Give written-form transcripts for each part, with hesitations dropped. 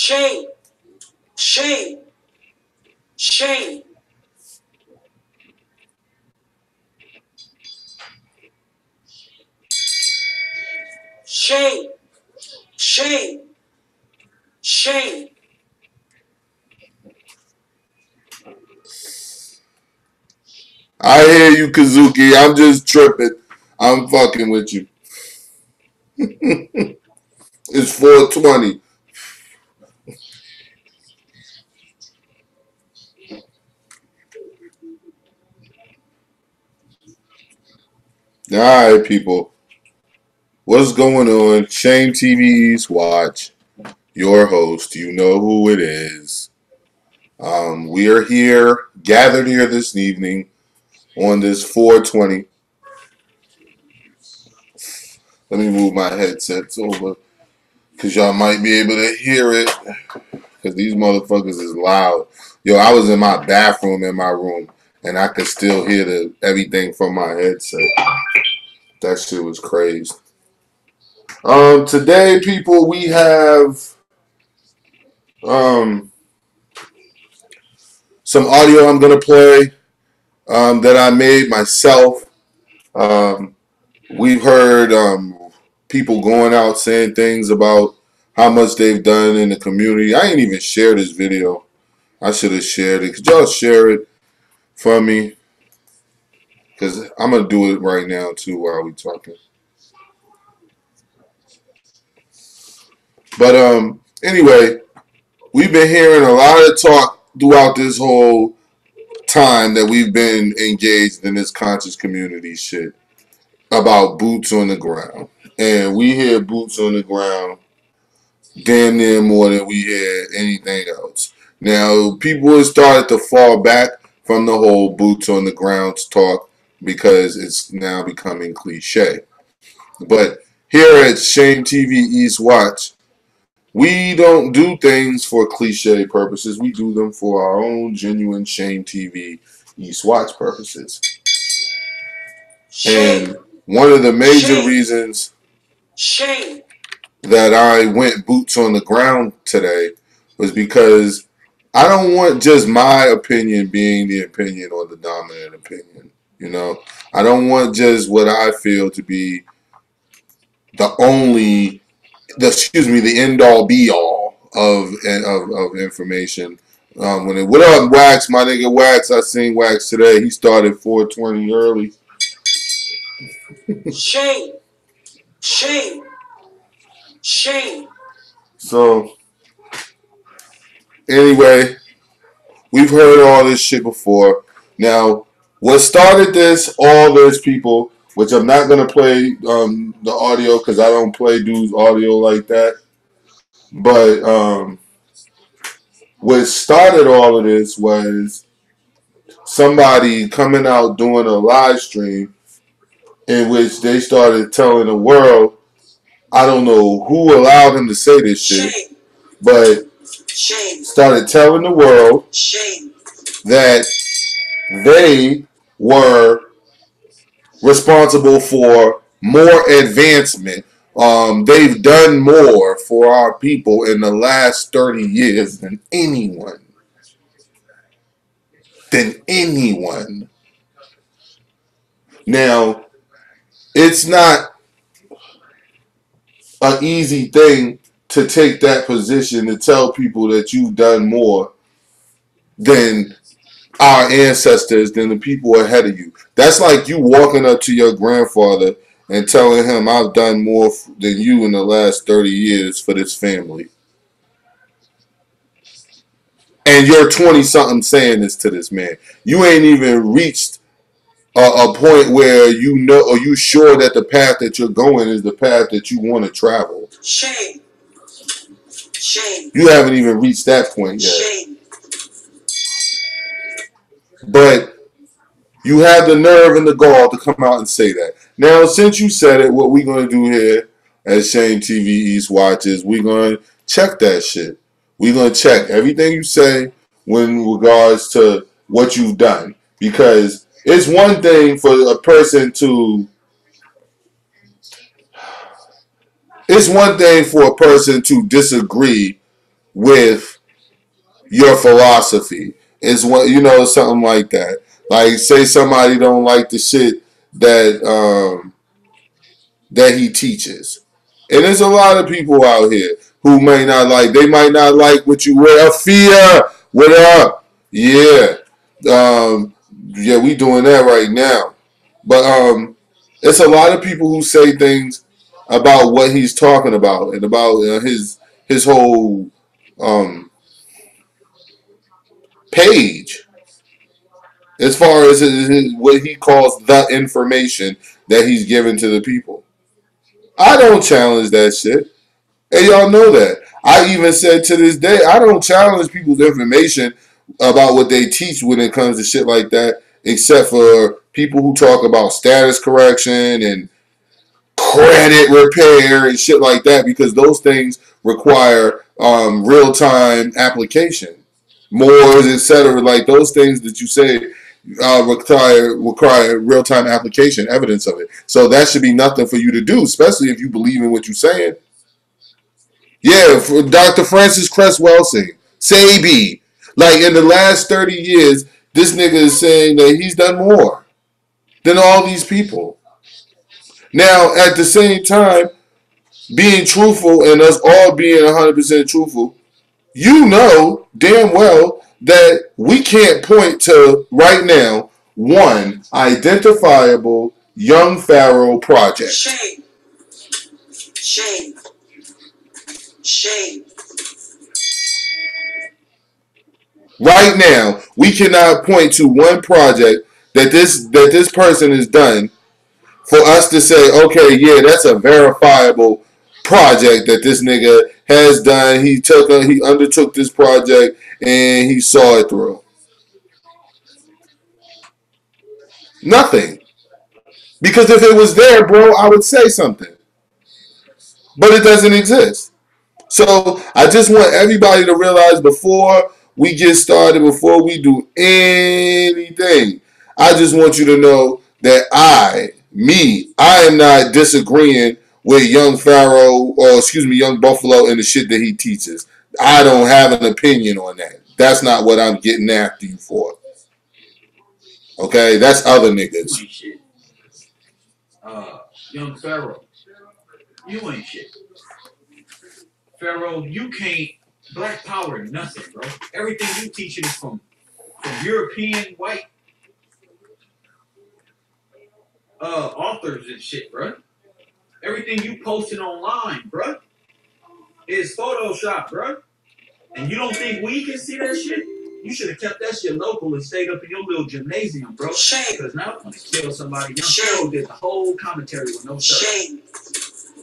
Shame. Shame. Shame. Shame. Shame. Shame. I hear you, Kazuki. I'm just tripping. I'm fucking with you. It's 420. All right, people. What's going on? Shame TV's Watch. Your host. You know who it is. We are here, gathered here this evening on this 420. Let me move my headsets over because y'all might be able to hear it because these motherfuckers is loud. Yo, I was in my bathroom in my room and I could still hear everything from my headset. That shit was crazy. Today, people, we have um, some audio I'm gonna play that I made myself. Um, we've heard people going out saying things about how much they've done in the community. I ain't even share this video. I should have shared it. Could y'all share it for me? Because I'm gonna do it right now too while we talking. But anyway, we've been hearing a lot of talk throughout this whole time that we've been engaged in this conscious community shit about boots on the ground. And we hear boots on the ground damn near more than we hear anything else. Now, people have started to fall back from the whole boots on the ground talk because it's now becoming cliche. But here at Shame TV East Watch, we don't do things for cliche purposes. We do them for our own genuine Shame TV East Watch purposes. Shame. And one of the major Shame. reasons Shame. that I went boots on the ground today was because I don't want just my opinion being the opinion or the dominant opinion. You know, I don't want just what I feel to be the end all be all of information. What up, Wax? My nigga Wax. I seen Wax today. He started 420 early. Shame. Shame. Shame. So anyway, we've heard all this shit before. Now, what started this? All those people, which I'm not gonna play the audio because I don't play dudes audio like that. But what started all of this was somebody coming out doing a live stream in which they started telling the world, I don't know who allowed him to say this shit, Shame. but Shame. started telling the world Shame. that they were responsible for more advancement. They've done more for our people in the last 30 years than anyone. Now, it's not an easy thing to take that position to tell people that you've done more than our ancestors, than the people ahead of you. That's like you walking up to your grandfather and telling him, I've done more than you in the last 30 years for this family. And you're 20 something saying this to this man. You ain't even reached a point where you know or you sure that the path that you're going is the path that you want to travel. Shame. Shame. You haven't even reached that point yet. Shame. But you have the nerve and the gall to come out and say that. Now, since you said it, what we're going to do here at Shame TV East Watch is we're going to check that shit. We're going to check everything you say in regards to what you've done. Because it's one thing for a person to disagree with your philosophy. It's what something like that. Like say somebody don't like the shit that he teaches. And there's a lot of people out here who may not like. They might not like what you wear. Afia, what up? Yeah, yeah, we doing that right now. But it's a lot of people who say things about what he's talking about and about his whole page as far as what he calls the information that he's given to the people. I don't challenge that shit. And y'all know that. I even said to this day, I don't challenge people's information about what they teach when it comes to shit like that, except for people who talk about status correction and credit repair and shit like that, because those things require real time application. Moors, etc. Like those things that you say require real time application, evidence of it. So that should be nothing for you to do, especially if you believe in what you're saying. Yeah, for Dr. Francis Cresswell saying, Sabi. Like in the last 30 years, this nigga is saying that he's done more than all these people. Now, at the same time, being truthful and us all being 100% truthful, you know damn well that we can't point to right now one identifiable young pharaoh project. Shame. Shame. Shame. Right now, we cannot point to one project that this person has done for us to say, okay, yeah, that's a verifiable project that this nigga has done. He undertook this project and he saw it through. Nothing. Because if it was there, bro, I would say something. But it doesn't exist. So I just want everybody to realize before we get started, before we do anything, I just want you to know that I am not disagreeing with young Pharaoh, or excuse me, young Buffalo and the shit that he teaches. I don't have an opinion on that. That's not what I'm getting after you for. Okay? That's other niggas. You ain't shit. Young Pharaoh, you ain't shit. Pharaoh, you can't black power nothing, bro. Everything you teaching is from European white authors and shit, bro. Everything you posting online, bro, is Photoshop, bro. And you don't think we can see that shit? You should have kept that shit local and stayed up in your little gymnasium, bro. Shame. Because now I'm gonna kill somebody. Young Shame. Pharaoh did the whole commentary with no shirt. Shame.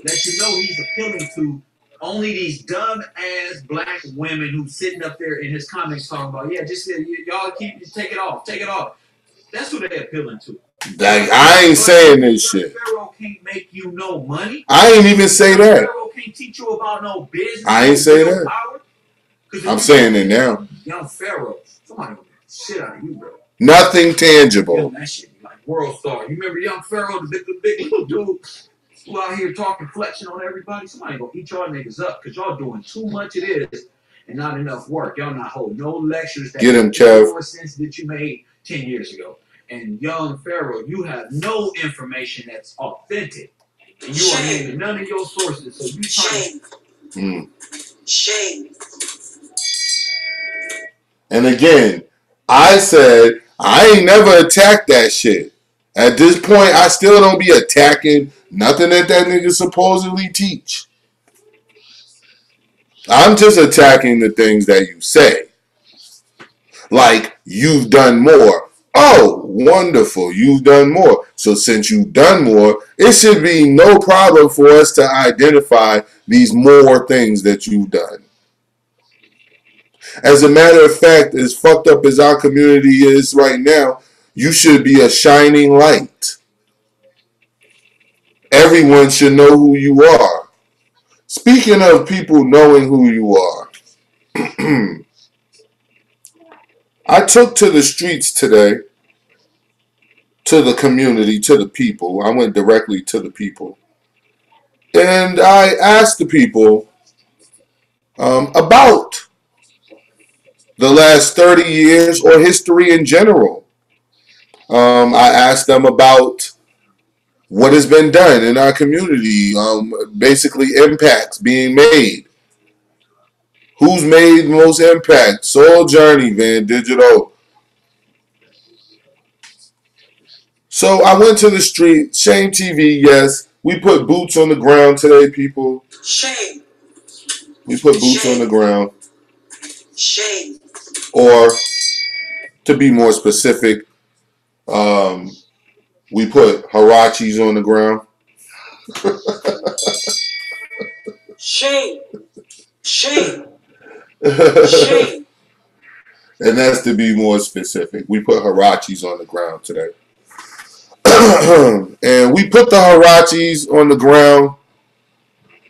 Let you know he's appealing to only these dumb ass black women who sitting up there in his comments talking about, yeah, just y'all take it off. That's who they're appealing to. Like, I ain't saying this shit. Pharaoh can't make you no money. I ain't even say that. Pharaoh can't teach you about no business. I ain't say that. Power. I'm saying it now. Young Pharaoh, somebody gonna get shit out of you, bro. Nothing tangible. That shit like world star. You remember Young Pharaoh, the big little dude who out here talking, flexing on everybody? Somebody gonna eat y'all niggas up because y'all doing too much it is and not enough work. Y'all not holding no lectures that get him, Kev. More sense that you made 10 years ago. And Young Pharaoh, you have no information that's authentic. And you are naming none of your sources. So you Shame. Shame. And again, I said I ain't never attacked that shit. At this point, I still don't be attacking nothing that nigga supposedly teach. I'm just attacking the things that you say. Like, you've done more. Oh, wonderful, you've done more. So since you've done more, it should be no problem for us to identify these more things that you've done. As a matter of fact, as fucked up as our community is right now, you should be a shining light. Everyone should know who you are. Speaking of people knowing who you are, I took to the streets today, to the community, to the people. I went directly to the people. And I asked the people, about the last 30 years or history in general. I asked them about what has been done in our community, basically impacts being made. Who's made most impact? Soul Journey, Van Digital. So I went to the street. Shame TV, yes. We put boots on the ground today, people. Shame. We put boots on the ground. Shame. Or, to be more specific, we put Harachis on the ground. Shame. Shame. Shame. And that's to be more specific. We put Harachis on the ground today. And we put the Harachis on the ground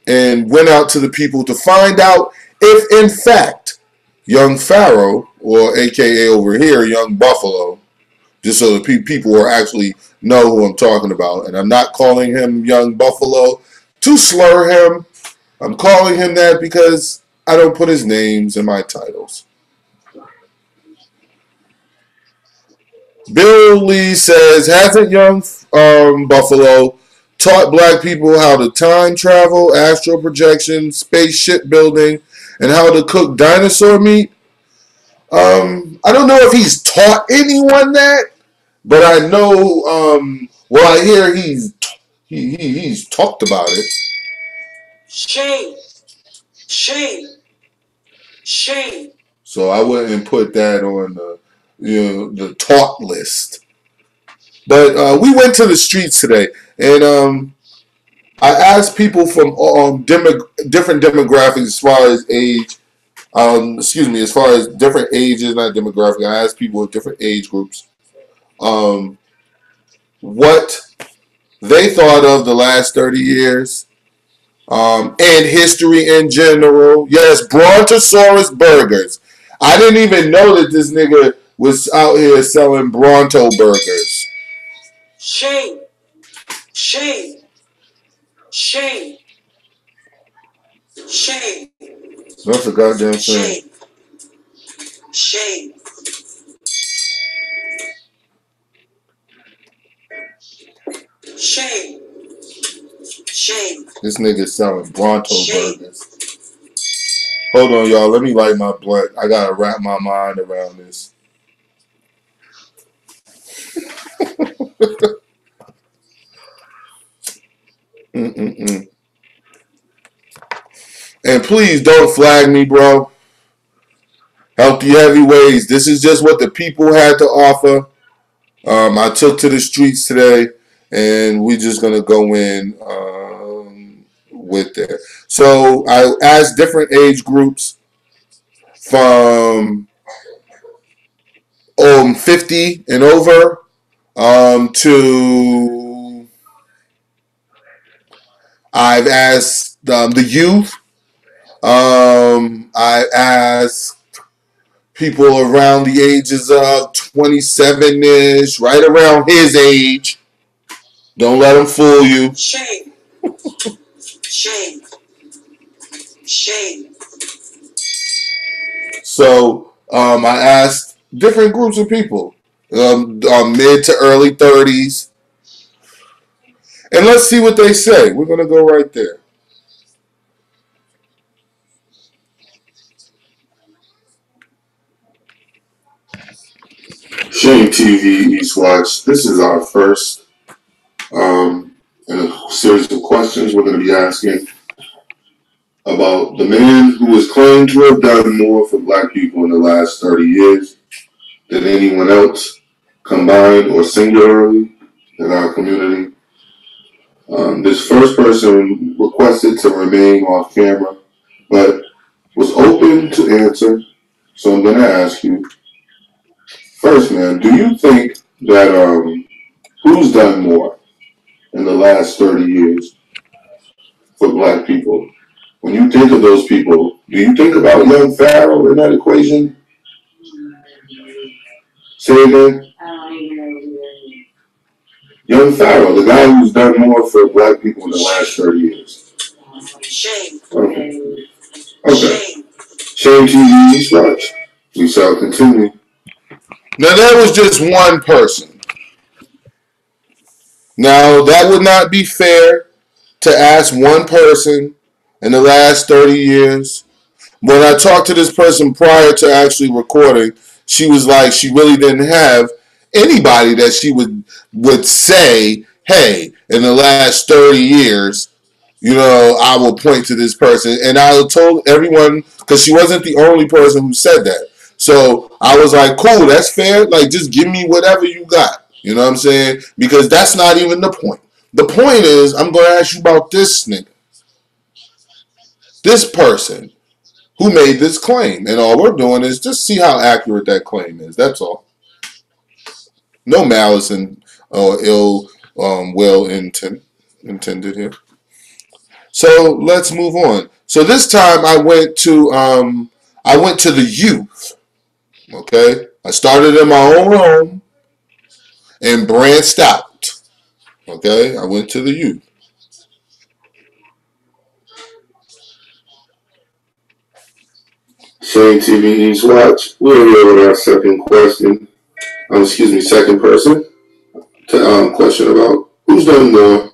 and went out to the people to find out if, in fact, Young Pharaoh, or AKA over here, Young Buffalo, just so the people actually know who I'm talking about. And I'm not calling him Young Buffalo to slur him. I'm calling him that because I don't put his names in my titles. Bill Lee says, hasn't Young Buffalo taught black people how to time travel, astral projection, space shipbuilding, and how to cook dinosaur meat? I don't know if he's taught anyone that, but I know, I hear he's talked about it. Shame. Shame. Shame. So I wouldn't put that on the taught list. But we went to the streets today, and I asked people from different demographics as far as age. As far as different ages, not demographic. I asked people of different age groups what they thought of the last 30 years and history in general. Yes, Brontosaurus burgers. I didn't even know that this nigga was out here selling Bronto burgers. Shame. Shame. Shame. Shame. That's a goddamn shame. Shame. Shame. Shame. This nigga selling Bronto burgers. Hold on, y'all. Let me light my blunt. I gotta wrap my mind around this. And please don't flag me, bro. Healthy heavyweights. This is just what the people had to offer. I took to the streets today, and we're just gonna go in with that. So I asked different age groups from 50 and over to I've asked the youth. I asked people around the ages of 27-ish, right around his age. Don't let him fool you. Shame. Shame. Shame. So I asked different groups of people, mid to early 30s. And let's see what they say. We're going to go right there. Shame TV East Watch. This is our first in a series of questions we're going to be asking about the man who is claimed to have done more for black people in the last 30 years than anyone else, combined or singularly, in our community. This first person requested to remain off camera, but was open to answer. So I'm going to ask you, first, man, do you think that who's done more in the last 30 years for black people? When you think of those people, do you think about Young Pharaoh in that equation? Say it again. Young Pharaoh, the guy who's done more for black people in the last 30 years. Shame. Okay. Okay. Shame TV watch. We shall continue. Now that was just one person. Now that would not be fair to ask one person in the last 30 years. When I talked to this person prior to actually recording, she was like she really didn't have anybody that she would say, hey, in the last 30 years, I will point to this person. And I told everyone, because she wasn't the only person who said that. So I was like, cool, that's fair. Like, just give me whatever you got. You know what I'm saying? Because that's not even the point. The point is, I'm going to ask you about this nigga. This person who made this claim. And all we're doing is just see how accurate that claim is. That's all. No malice and ill will intended here. So let's move on. So this time I went to the youth. Okay, I started in my own home and branched out. Okay, I went to the youth. Shane TV East Watch. We're here with our second question. Second person to question about who's done more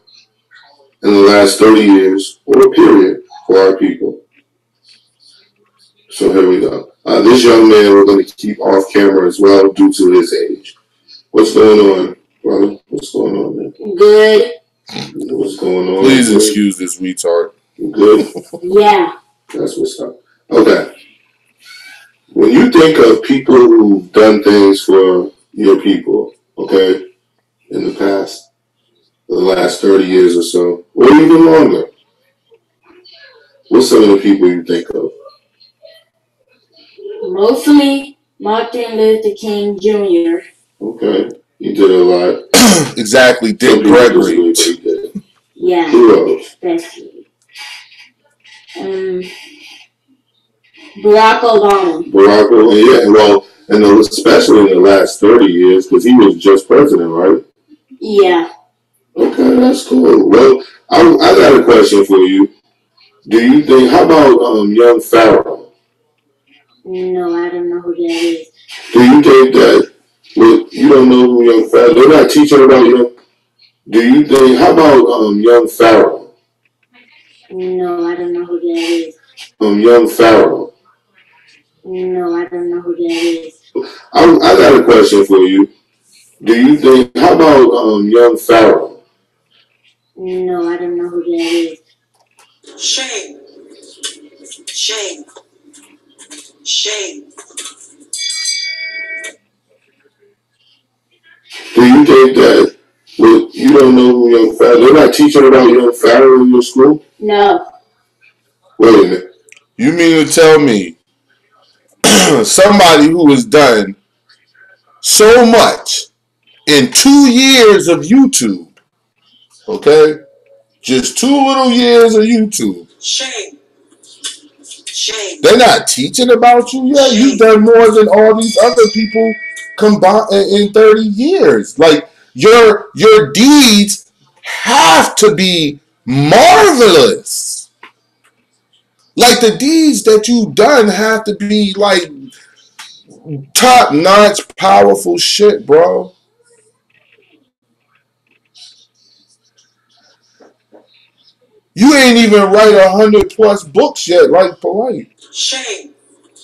in the last 30 years or a period for our people. So here we go. This young man we're going to keep off camera as well due to his age. What's going on, brother? What's going on, man? Good. What's going on? Please excuse this retard. You good? Yeah. That's what's up. Okay. When you think of people who've done things for your people, okay, in the past, the last 30 years or so, or even longer, what's some of the people you think of? Mostly Martin Luther King Jr. Okay. He did a lot. Exactly. Dick Gregory. Yeah. Who else? Especially. Barack Obama. Barack Obama, yeah. Well, and especially in the last 30 years, because he was just president, right? Yeah. Okay, that's cool. Well, I got a question for you. Do you think, how about young Pharaoh? No, I don't know who that is. Do you think that, well, you don't know who young Pharaoh, they're not teaching about young, do you think, how about young Pharaoh? No, I don't know who that is. Young Pharaoh. No, I don't know who that is. I got a question for you. Do you think, how about young Pharaoh? No, I don't know who that is. Shame. Shame. Shame. Do you think that, well, you don't know who young Pharaoh, they're not teaching about young Pharaoh in your school? No. Wait a minute. You mean to tell me somebody who has done so much in 2 years of YouTube, okay? Just 2 little years of YouTube. Shame. Shame. They're not teaching about you yet. Shame. You've done more than all these other people combined in 30 years. Like, your deeds have to be marvelous. Like, the deeds that you've done have to be like top-notch, powerful shit, bro. You ain't even write 100+ books yet, like Polite. Shame.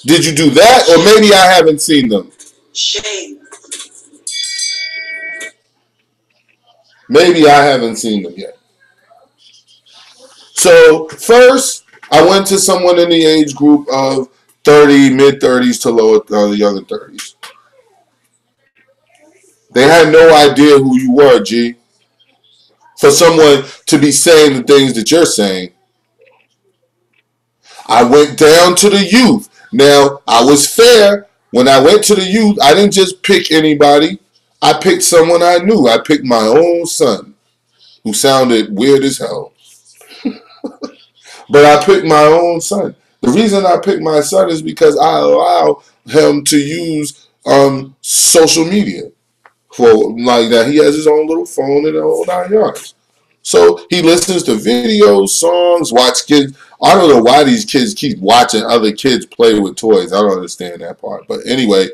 Did you do that? Or maybe I haven't seen them. Shame. Maybe I haven't seen them yet. So first, I went to someone in the age group of 30, mid-30s to lower, younger 30s. They had no idea who you were, G. For someone to be saying the things that you're saying. I went down to the youth. Now, I was fair. When I went to the youth, I didn't just pick anybody. I picked someone I knew. I picked my own son, who sounded weird as hell. But I picked my own son. The reason I picked my son is because I allow him to use social media for like that. He has his own little phone and the whole 9 yards. So he listens to videos, songs, watch kids. I don't know why these kids keep watching other kids play with toys. I don't understand that part. But anyway,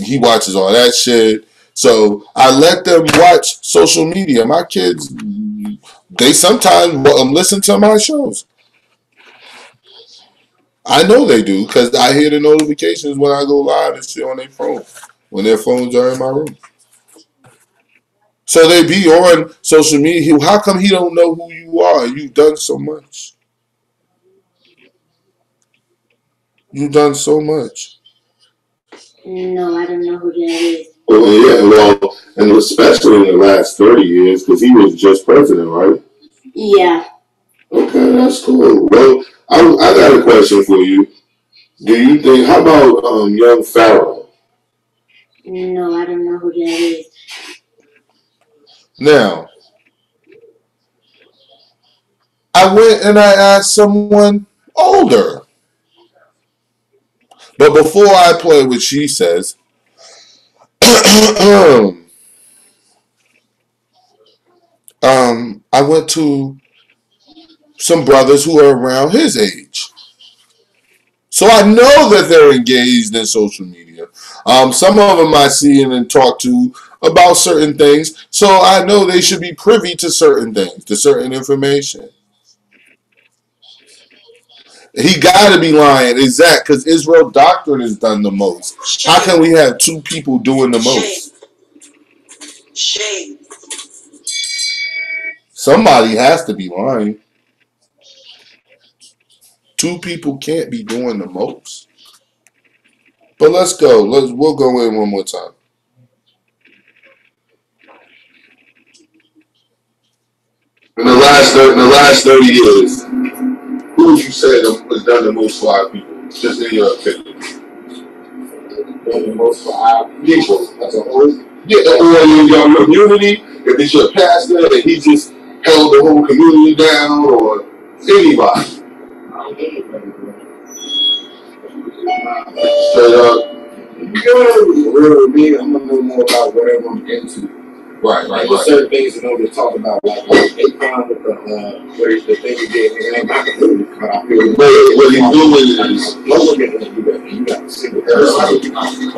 he watches all that shit. So I let them watch social media. My kids, they sometimes listen to my shows. I know they do because I hear the notifications when I go live and shit on their phone when their phones are in my room. So they be on social media. How come he don't know who you are? You've done so much. You've done so much. No, I don't know who that is. Well, yeah, well, and especially in the last 30 years, because he was just president, right? Yeah. Okay, that's cool. Well, I got a question for you. Do you think, how about young Pharaoh? No, I don't know who that is. Now, I went and I asked someone older. But before I play what she says, I went to some brothers who are around his age. So I know that they're engaged in social media. Some of them I see and talk to about certain things. So I know they should be privy to certain things, to certain information. He got to be lying, exact, because Israel Doctrine has done the most. How can we have two people doing the most? Shame. Somebody has to be lying. Two people can't be doing the most. But let's go. We'll go in one more time. In the last 30 years, who would you say has done the most for our people? Just in your opinion. Done the most for our people as a whole? Yeah, or in your community, if it's your pastor and he just held the whole community down, or anybody. Straight up. Real with me, I'm gonna know more about whatever I'm into. Right. There's certain things in order to talk about, like they found with the thing you did, and I'm not gonna do it, but I feel what he's doing is no one can do that. You got to see it.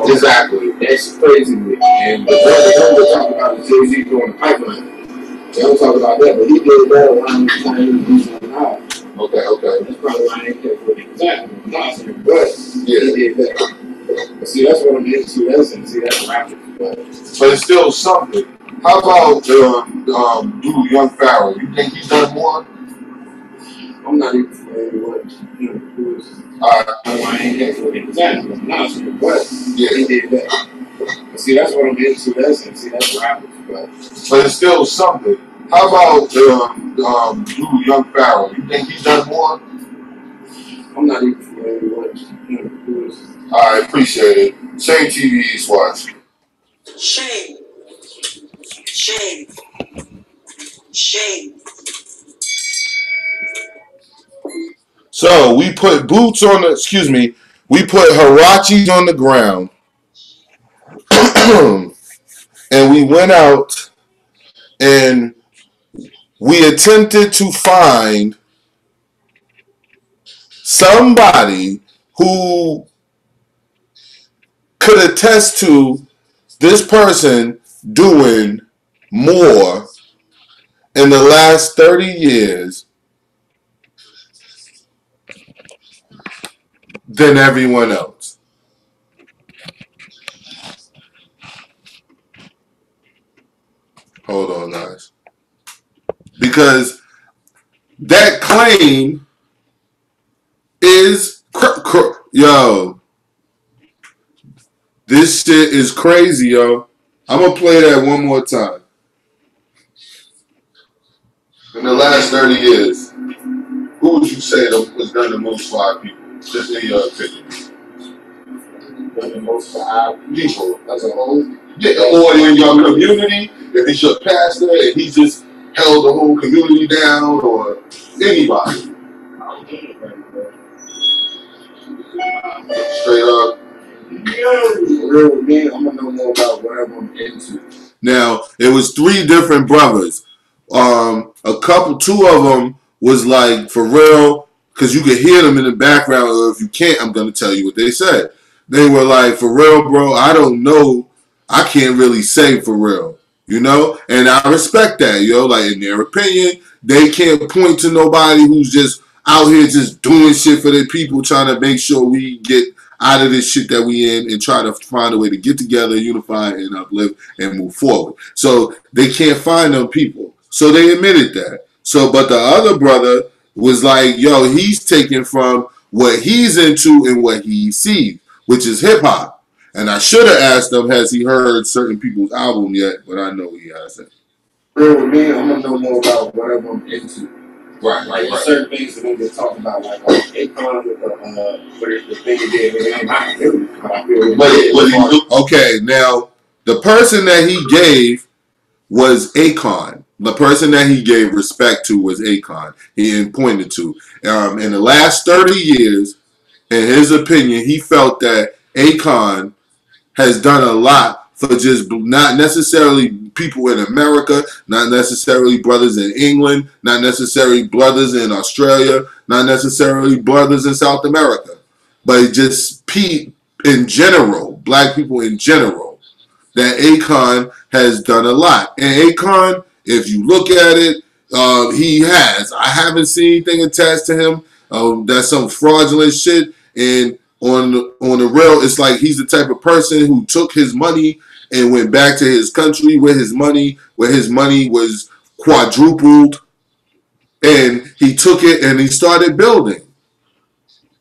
Exactly. That's crazy. And the one we're talking about is Jay-Z doing the pipeline. They don't talk about that, but he did that around the time he was doing it now. Okay. That's probably why I ain't care for it exactly. But yeah, he did that. But see, that's what I'm into. That's rapping. But it's still something. How about dude, young Pharaoh? You think he's done more? I'm not even familiar with what I ain't care for it exactly. But yeah, he did that. But see, that's what I'm into. That's rapping. But it's still something. How about dude, young Pharaoh? You think he's done more? I'm not even familiar with what I appreciate it. Same TV East watch. Shame. So we put we put Hirachis on the ground. And we went out and we attempted to find somebody who could attest to this person doing more in the last 30 years than everyone else. Hold on, guys. Because that claim is yo, this shit is crazy, yo. I'm gonna play that one more time. In the last 30 years, who would you say has done the most for our people? Just in your opinion. Done the most for our people as a whole? Yeah, or in your community, if it's your pastor and he just held the whole community down, or anybody. Straight up. Real with me, I'm gonna know more about whatever I'm into. Now, it was three different brothers. Two of them was like for real, because you could hear them in the background. Or if you can't, I'm gonna tell you what they said. They were like, for real, bro. I don't know. I can't really say for real, you know. And I respect that, yo. Like in their opinion, they can't point to nobody who's just out here just doing shit for their people, trying to make sure we get out of this shit that we in and try to find a way to get together, unify, and uplift and move forward. So they can't find them people. So they admitted that. So, but the other brother was like, yo, he's taken from what he's into and what he sees, which is hip hop. And I should have asked him, has he heard certain people's album yet? But I know he hasn't. Real with me, I'm gonna know more about whatever I'm into. Right. There's certain things that we just talk about, like Akon with the thing he did, it ain't my ability, but I feel it. Okay, now the person that he gave was Akon. The person that he gave respect to was Akon. He pointed to. In the last 30 years, in his opinion, he felt that Akon has done a lot for just not necessarily people in America, not necessarily brothers in England, not necessarily brothers in Australia, not necessarily brothers in South America, but just in general, black people in general, that Akon has done a lot. And Akon, if you look at it, he has. I haven't seen anything attached to him. That's some fraudulent shit. And on the real, it's like he's the type of person who took his money and went back to his country where his money was quadrupled, and he took it and he started building.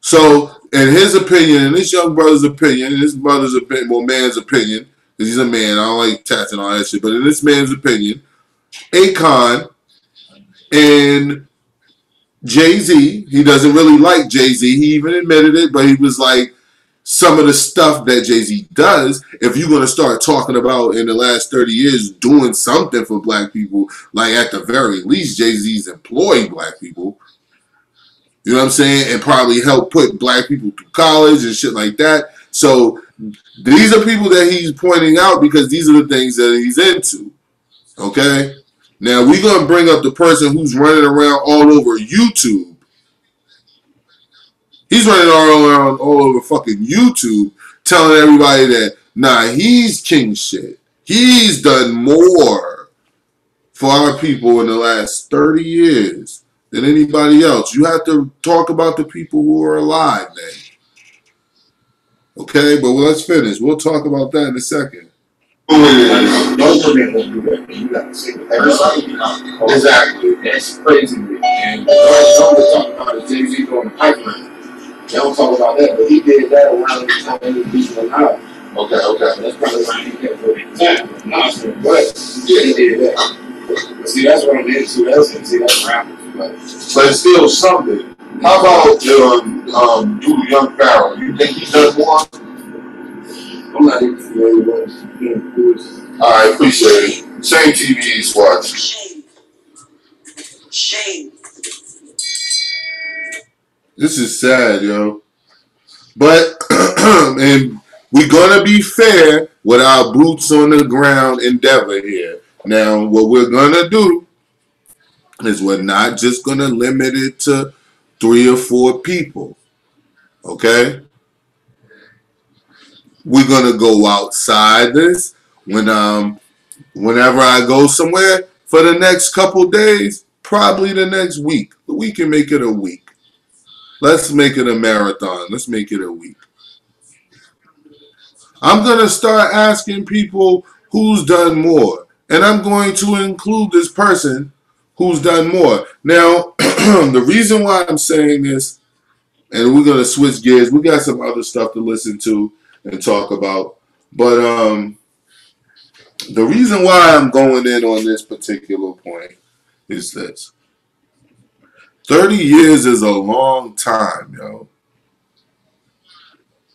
So, in his opinion, in this young brother's opinion, in his brother's opinion, well, man's opinion, because he's a man, I don't like tats and all that shit, but in this man's opinion, Akon and Jay-Z, he doesn't really like Jay-Z, he even admitted it, but he was like, some of the stuff that Jay-Z does, if you're going to start talking about in the last 30 years doing something for black people, like at the very least, Jay-Z's employed black people, you know what I'm saying? And probably help put black people through college and shit like that. So these are people that he's pointing out because these are the things that he's into. Okay? Now we're going to bring up the person who's running around all over YouTube. He's running around all over fucking YouTube telling everybody that, nah, he's king shit. He's done more for our people in the last 30 years than anybody else. You have to talk about the people who are alive then. Okay, but let's finish. We'll talk about that in a second. Exactly. That's crazy. And don't talk about it. Jay-Z doing the pipeline. They don't talk about that, but he did that around the time he was beating alive. Okay. That's probably why he kept for the nonsense. But yeah, he did that. See, that's what I'm into. That's rappers. But it's still something. How about dude, Young Pharaoh? You think he does more? I'm not even familiar with who is. I appreciate it. Same TV he's watching. Shame. This is sad, yo. But and we're gonna be fair with our boots on the ground endeavor here. Now, what we're gonna do is we're not just gonna limit it to 3 or 4 people. Okay? We're gonna go outside this whenever I go somewhere for the next couple days, probably the next week. We can make it a week. Let's make it a marathon. Let's make it a week. I'm going to start asking people who's done more. And I'm going to include this person who's done more. Now, the reason why I'm saying this, and we're going to switch gears, we got some other stuff to listen to and talk about. But the reason why I'm going in on this particular point is this. 30 years is a long time, yo.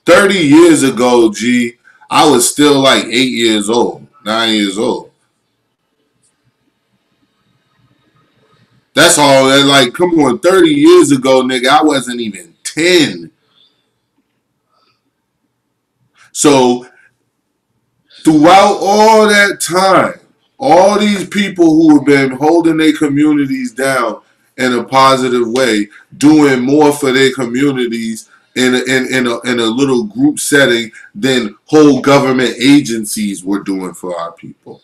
30 years ago, G, I was still like 8 years old, 9 years old. That's all. Like, come on, 30 years ago, nigga, I wasn't even 10. So, throughout all that time, All these people who have been holding their communities down in a positive way, doing more for their communities in a little group setting than whole government agencies were doing for our people.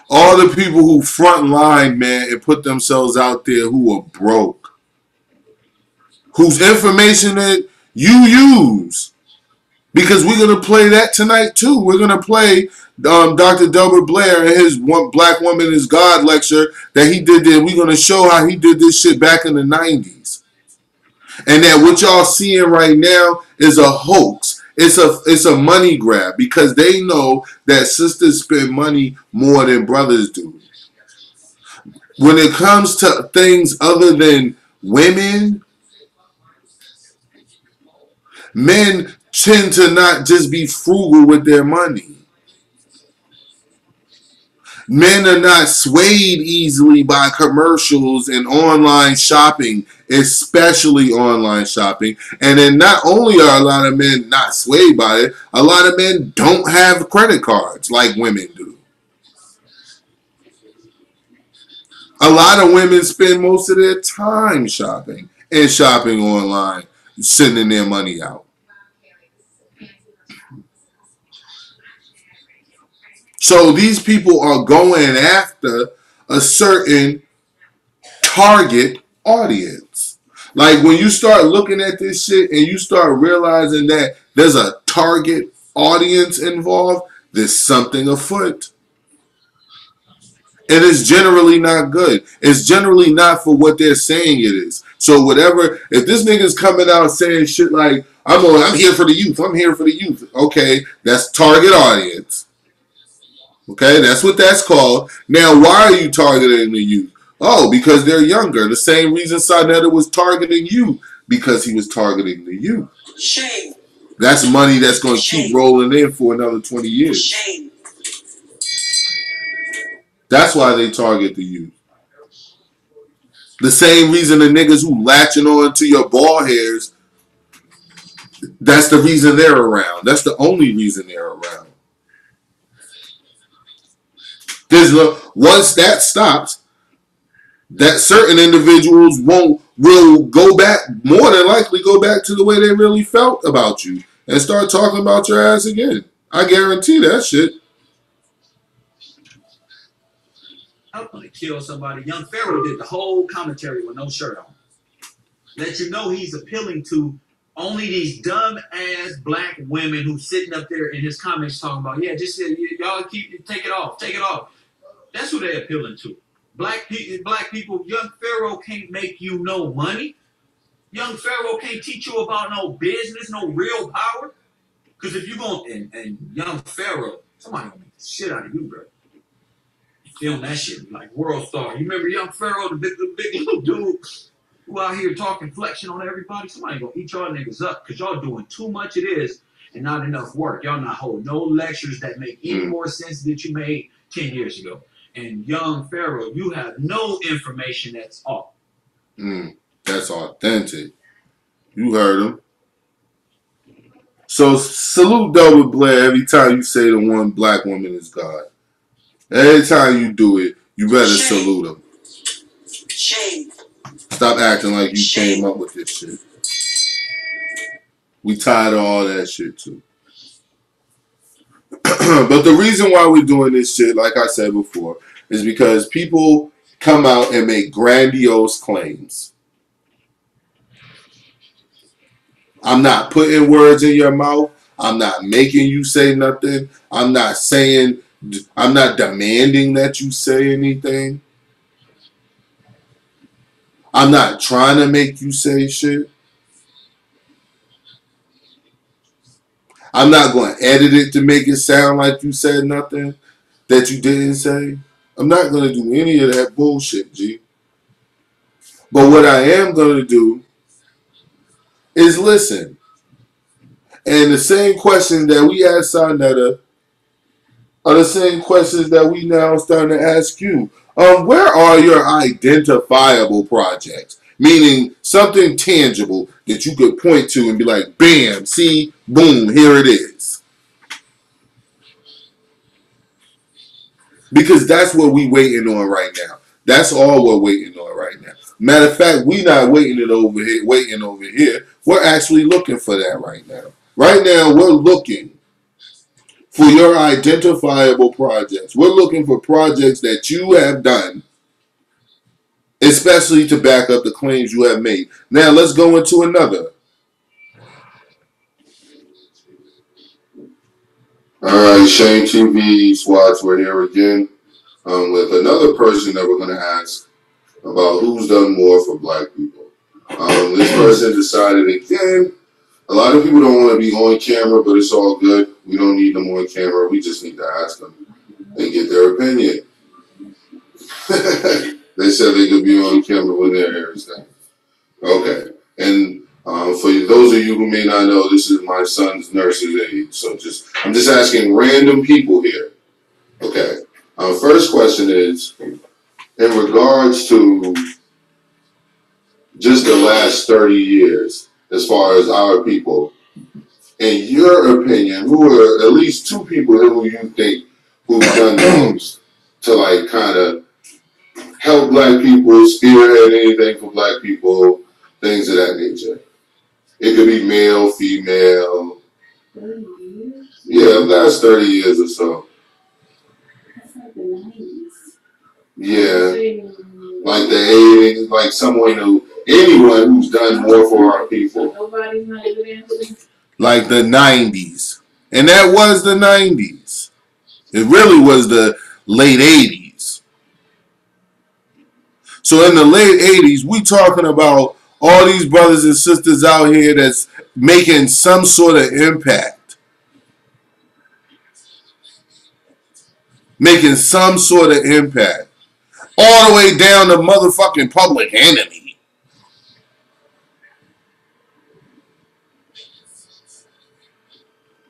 All the people who front line, man, and put themselves out there who are broke, whose information that you use. Because we're going to play that tonight, too. We're going to play Dr. Delbert Blair and his Black Woman is God lecture that he did there. We're going to show how he did this shit back in the 90s. And that what y'all seeing right now is a hoax. It's a money grab because they know that sisters spend money more than brothers do. When it comes to things other than women, men tend to not just be frugal with their money. Men are not swayed easily by commercials and online shopping, especially online shopping. And then not only are a lot of men not swayed by it, a lot of men don't have credit cards like women do. A lot of women spend most of their time shopping and shopping online, sending their money out. So these people are going after a certain target audience. Like when you start looking at this shit and you start realizing that there's a target audience involved, there's something afoot. And it's generally not good. It's generally not for what they're saying it is. So whatever, if this nigga's coming out saying shit like, I'm here for the youth, I'm here for the youth. Okay, that's target audience. Okay, that's what that's called. Now, why are you targeting the youth? Oh, because they're younger. The same reason Slander was targeting you, because he was targeting the youth. Shame. That's money that's going to keep rolling in for another 20 years. Shame. That's why they target the youth. The same reason the niggas who latching on to your ball hairs, that's the reason they're around. That's the only reason they're around. Once that stops, that certain individuals will go back, more than likely go back to the way they really felt about you and start talking about your ass again. I guarantee that shit. I'm gonna kill somebody. Young Pharaoh did the whole commentary with no shirt on. Let you know he's appealing to only these dumb ass black women who sitting up there in his comments talking about, yeah, just y'all take it off. That's who they're appealing to. Black people. Young Pharaoh can't make you no money. Young Pharaoh can't teach you about no business, no real power. Because if you going and Young Pharaoh, somebody gonna make the shit out of you, bro. Film that shit like world star. You remember Young Pharaoh, the big little dude who out here talking flexion on everybody? Somebody gonna eat y'all niggas up because y'all doing too much it is and not enough work. Y'all not holding no lectures that make any more sense that you made 10 years ago. And Young Pharaoh, you have no information that's off. That's authentic. You heard him. So salute Delbert Blair every time you say the one black woman is God. Every time you do it, you better salute him. Shame. Stop acting like you came up with this shit. We tired of all that shit too. But the reason why we're doing this shit, like I said before, is because people come out and make grandiose claims. I'm not putting words in your mouth. I'm not making you say nothing. I'm not demanding that you say anything. I'm not trying to make you say shit. I'm not going to edit it to make it sound like you said nothing that you didn't say. I'm not going to do any of that bullshit, G. But what I am going to do is listen. And the same questions that we asked Sarnetta are the same questions that we now starting to ask you. Where are your identifiable projects? Meaning something tangible that you could point to and be like, bam, see, boom, here it is. Because that's what we waiting on right now. That's all we're waiting on right now. Matter of fact, we not waiting over here. We're actually looking for that right now. Right now, we're looking for your identifiable projects. We're looking for projects that you have done, especially to back up the claims you have made. Now, let's go into another. All right, Shane TV Swats, we're here again with another person that we're going to ask about who's done more for black people. This person decided again, a lot of people don't want to be on camera, but it's all good. We don't need them on camera. We just need to ask them and get their opinion. They said they could be on camera when their hair is done. Okay. And for those of you who may not know, this is my son's nurse's aide. So I'm just asking random people here. Okay. First question is, in regards to just the last 30 years, as far as our people, in your opinion, who are at least two people who you think who've done the most to like kind of help black people, spearhead anything for black people, things of that nature? It could be male, female. 30 years? Yeah, last 30 years or so. That's like the 90s. Yeah. Like the 80s, like anyone who's done more for our people. Nobody's not even answering. Like the 90s. And that was the 90s. It really was the late 80s. So in the late 80s, we talking about all these brothers and sisters out here that's making some sort of impact. Making some sort of impact. All the way down to motherfucking Public Enemy.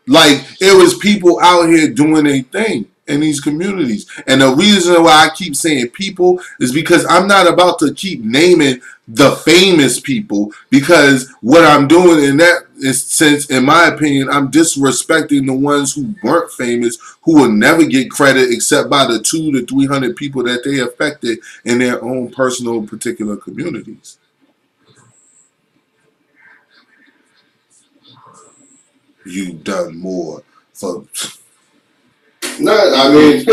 Like, it was people out here doing their thing in these communities. And the reason why I keep saying people is because I'm not about to keep naming the famous people, because what I'm doing in that is, since in my opinion I'm disrespecting the ones who weren't famous, who will never get credit except by the 200 to 300 people that they affected in their own personal particular communities. You've done more for. No, I mean,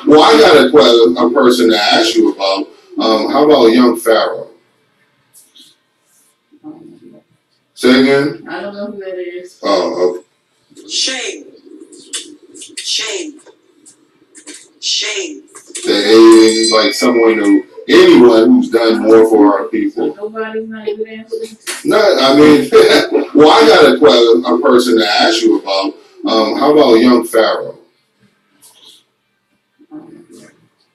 well, I got a person to ask you about. How about Young Pharaoh? Say again? I don't know who that is. Oh, okay. Shame. Shame. Shame. Like anyone who's done more for our people. Nobody's not even answering. No, I mean, well, I got a person to ask you about. How about Young Pharaoh?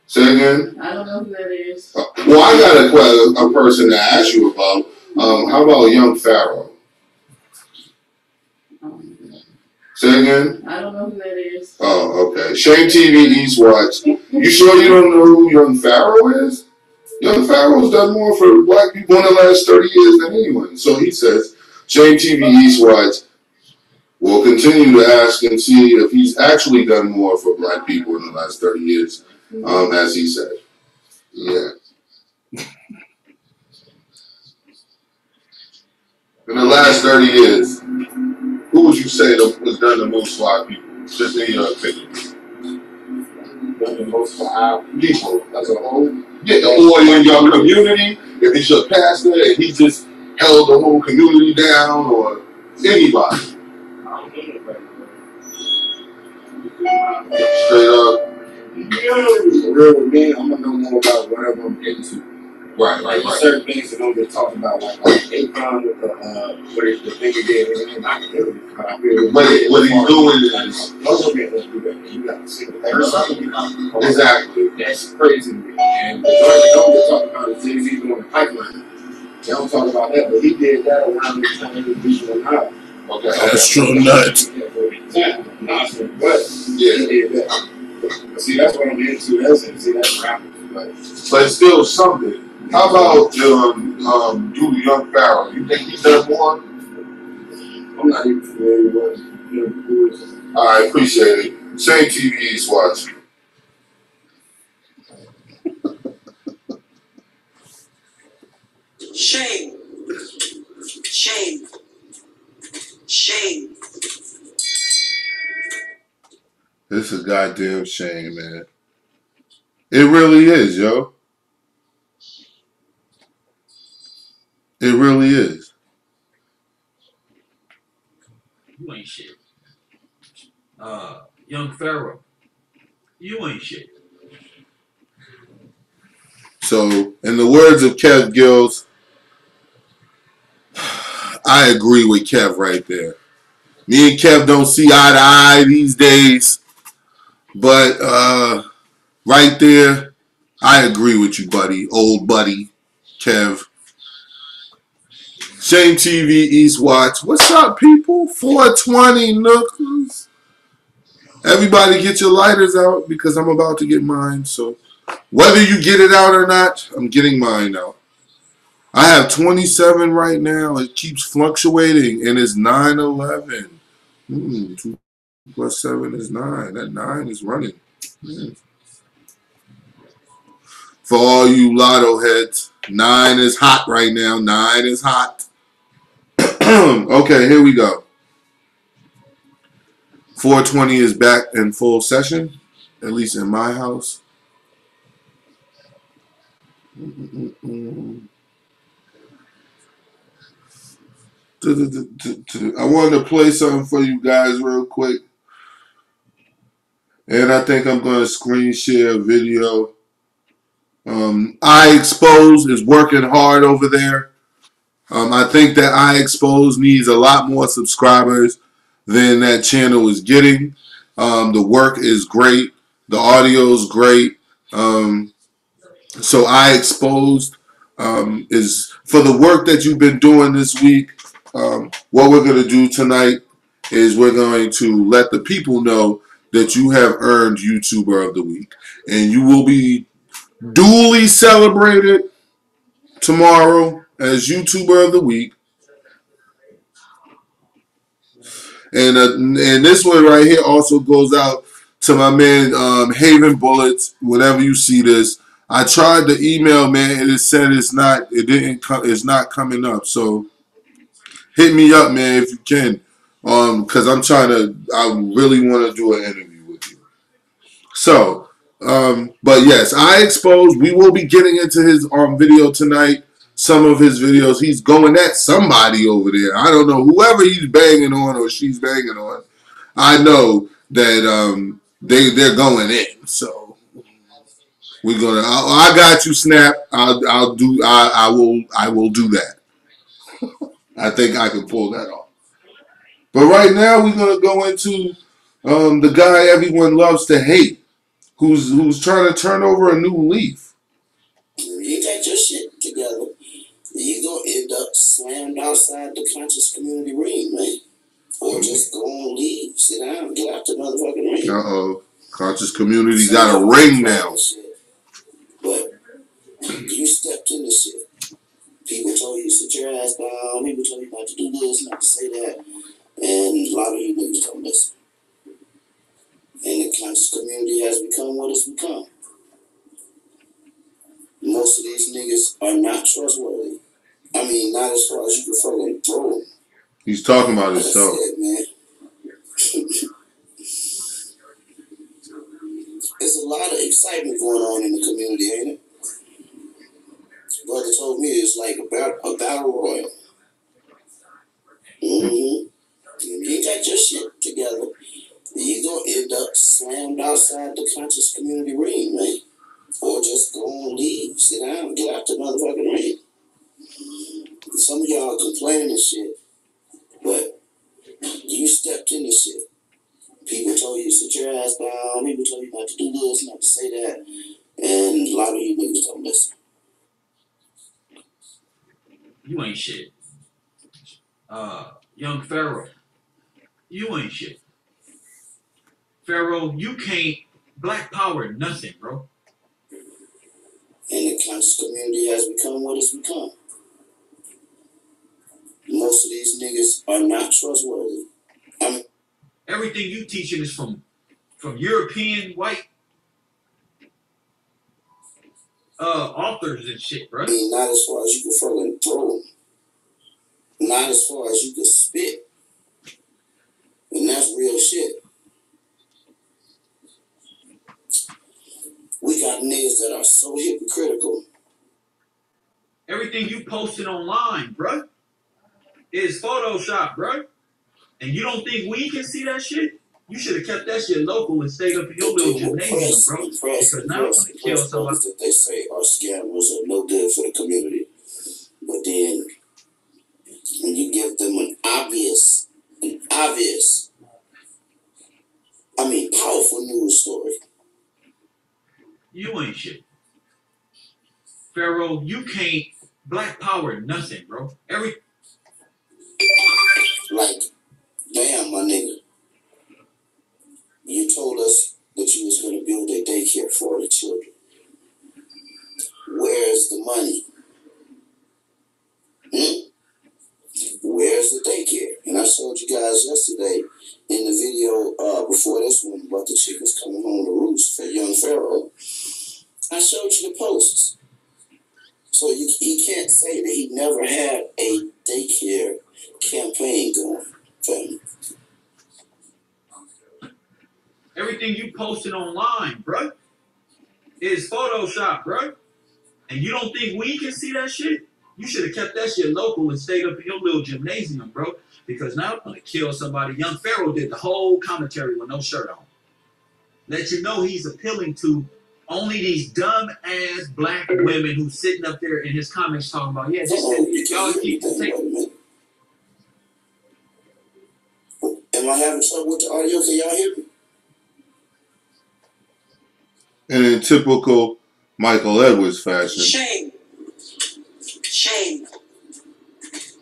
Say again? I don't know who that is. Well, I got a person to ask you about. How about Young Pharaoh? Say again? I don't know who that is. Oh, okay. Shame TV East Watch. You sure you don't know who Young Pharaoh is? Young Pharaoh's done more for black people in the last 30 years than anyone. So he says, Shame TV East Watch will continue to ask and see if he's actually done more for black people in the last 30 years, as he said. Yeah. In the last 30 years, who would you say has done the most for our people? Just in your opinion. Done the most for our people as a whole? Yeah, or in your community, if he's your pastor and he just held the whole community down, or anybody. Straight up. For real with me, I'm gonna know more about whatever I'm into. Right. Certain things that don't get talked about, like Akon with the thing he did, and I can do it. What he's doing is. Let's do that. You got to see it. Exactly. That's crazy to me. And the joint that don't get talked about is Jay-Z doing the pipeline. They don't talk about that, but he did that around the time he was visual now. Okay. That's true nuts. Nonsense, but yeah, he did that. See, that's what I'm into. That's rapping. But it's still something. How about Young Pharaoh? You think he's done more? I'm not even familiar with who is. I appreciate it. Same TV East Watch. Shame. Shame. Shame. It's a goddamn shame, man. It really is, yo. It really is. You ain't shit. Young Pharaoh, you ain't shit. So, in the words of Kev Gills, I agree with Kev right there. Me and Kev don't see eye to eye these days, but right there, I agree with you, buddy. Old buddy, Kev. Shame TV East Watch. What's up, people? 420 Nookers. Everybody get your lighters out because I'm about to get mine. So whether you get it out or not, I'm getting mine out. I have 27 right now. It keeps fluctuating and it's 9/11. 2 plus 7 is 9. That 9 is running. For all you lotto heads, 9 is hot right now. 9 is hot. Okay, here we go. 420 is back in full session, at least in my house. I wanted to play something for you guys real quick. And I think I'm going to screen share a video. I Expose is working hard over there. I think that I Expose needs a lot more subscribers than that channel is getting. The work is great. The audio is great. So I Exposed is for the work that you've been doing this week. What we're going to do tonight is we're going to let the people know that you have earned YouTuber of the Week. And you will be duly celebrated tomorrow as YouTuber of the Week. And this one right here also goes out to my man Haven Bullets. Whenever you see this, I tried the email, man, and it said it's not coming up. So hit me up, man, if you can, because I really want to do an interview with you. So, but yes, I Exposed. We will be getting into his video tonight. Some of his videos, he's going at somebody over there. I don't know, whoever he's banging on or she's banging on. I know that they're going in. So we're gonna. I got you, Snap. I will do that. I think I can pull that off. But right now we're gonna go into the guy everyone loves to hate, who's trying to turn over a new leaf. You got your shit together. You gonna end up slammed outside the conscious community ring, man. Or just go on, leave, sit down, get out the motherfucking ring. Uh-oh. Conscious community got a ring now. But you stepped in the shit. People told you to sit your ass down. People told you not to do this, not to say that. And a lot of you niggas don't listen. And the conscious community has become what it's become. Most of these niggas are not trustworthy. I mean, not as far as you can fucking throw them. He's talking about himself. That's it, man. There's a lot of excitement going on in the community, ain't it? Brother told me it's like a battle royal. Mm-hmm. You got your shit together. You gonna end up slammed outside the conscious community ring, man. Or just go on, leave, sit down, get out the motherfucking ring. Some of y'all complaining and shit, but you stepped in this shit. People told you to sit your ass down. People told you not to do this, not to say that. And a lot of you niggas don't listen. You ain't shit. Young Pharaoh, you ain't shit. Pharaoh, you can't black power nothing, bro. And the conscious community has become what it's become. Most of these niggas are not trustworthy. Everything you teaching is from European white authors and shit, bro. I mean, not as far as you can fucking throw. Not as far as you can spit. And that's real shit. We got niggas that are so hypocritical. Everything you posted online, bro, is Photoshop, bro. And you don't think we can see that shit? You should have kept that shit local and stayed up in your little gymnasium, bro. Because now I'm gonna kill somebody. That they say are scammers are no good for the community. But then when you give them an obvious, powerful news story. You ain't shit. Pharaoh, you can't black power nothing, bro. Like, damn, my nigga. You told us that you was going to build a daycare for the children. Where's the money? Where's the daycare? And I showed you guys yesterday in the video before this one about the chickens coming home to roost for young Pharaoh. I showed you the posts. So he can't say that he never had a daycare campaign going for him. Everything you posted online, bro, is Photoshop, bro. And you don't think we can see that shit? You should have kept that shit local and stayed up in your little gymnasium, bro. Because now I'm gonna kill somebody. Young Pharaoh did the whole commentary with no shirt on. Let you know he's appealing to only these dumb ass black women who's sitting up there in his comments talking about, yeah, just y'all keep the tape. Am I having trouble with the audio? Can y'all hear me? And in typical Michael Edwards fashion. Shame. Shame.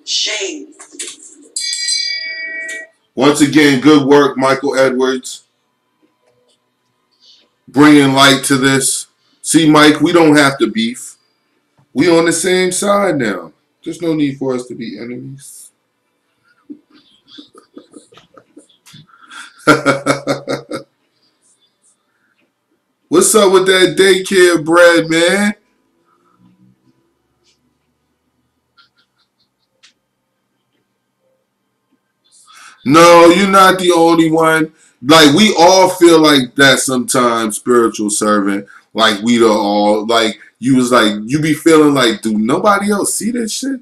Shame. Once again, good work, Michael Edwards. Bringing light to this. See, Mike, we don't have to beef. We on the same side now. There's no need for us to be enemies. What's up with that daycare bread, man? No, you're not the only one. Like, we all feel like that sometimes, spiritual servant. Like, we don't all, like, you was like, you be feeling like, do nobody else see this shit?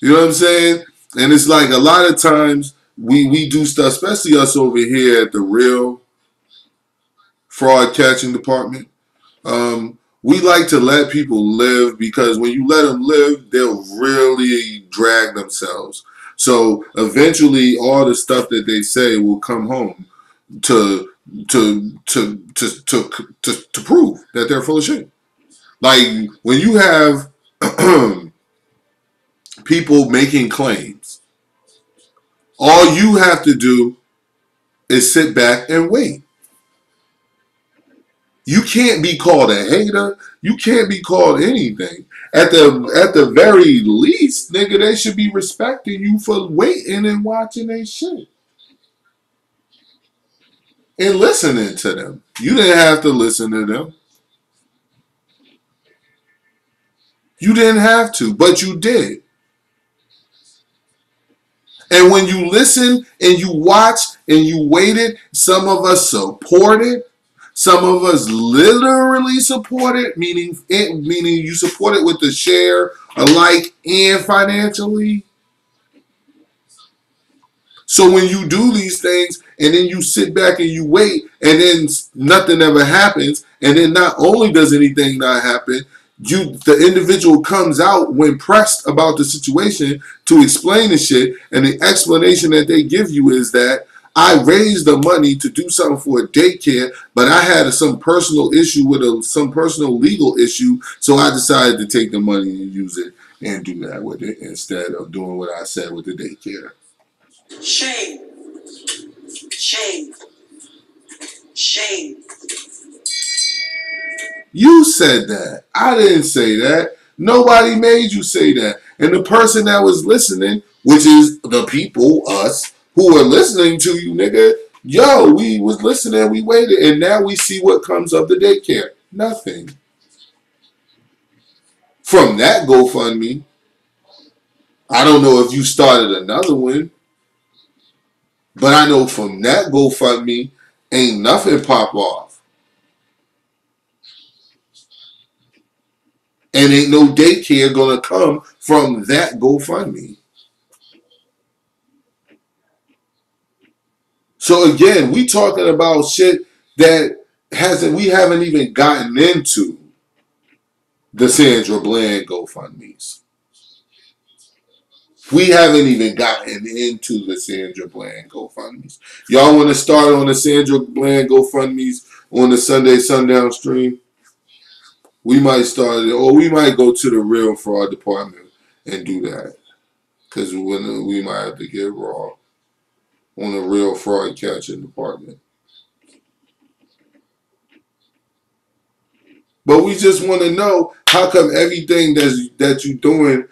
You know what I'm saying? And it's like, a lot of times, we do stuff, especially us over here at the real fraud catching department. We like to let people live because when you let them live, they'll really drag themselves. So eventually, all the stuff that they say will come home to prove that they're full of shit. Like when you have people making claims, all you have to do is sit back and wait. You can't be called a hater. You can't be called anything. At the very least, nigga, they should be respecting you for waiting and watching their shit. And listening to them. You didn't have to listen to them. You didn't have to, but you did. And when you listen and you watch and you waited, some of us supported. Some of us literally support it, meaning you support it with the share, alike, and financially. So when you do these things and then you sit back and you wait and then nothing ever happens, and then not only does anything not happen, the individual comes out when pressed about the situation to explain the shit, and the explanation that they give you is that I raised the money to do something for a daycare, but I had some personal issue with some personal legal issue, so I decided to take the money and use it and do that with it instead of doing what I said with the daycare. Shame. Shame. Shame. You said that. I didn't say that. Nobody made you say that. And the person that was listening, which is the people, us, who are listening to you, nigga, yo, we was listening, we waited, and now we see what comes of the daycare. Nothing. from that GoFundMe. I don't know if you started another one, but I know from that GoFundMe, ain't nothing pop off. And ain't no daycare gonna come from that GoFundMe. So again, we talking about shit that we haven't even gotten into the Sandra Bland GoFundMes. We haven't even gotten into the Sandra Bland GoFundMes. Y'all want to start on the Sandra Bland GoFundMes on the Sunday Sundown stream? We might start it, or we might go to the real fraud department and do that. Because we might have to get raw on the real fraud catching department. But we just want to know how come everything that you doing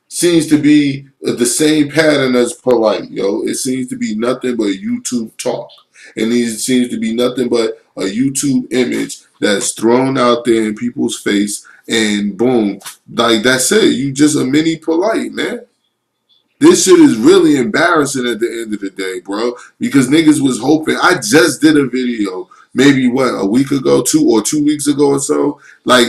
seems to be the same pattern as polite, yo. It seems to be nothing but YouTube talk. And it seems to be nothing but a YouTube image that's thrown out there in people's face and boom. Like that's it. You just a mini polite, man. This shit is really embarrassing at the end of the day, bro. Because niggas was hoping. I just did a video, maybe a week ago, 2 weeks ago or so, like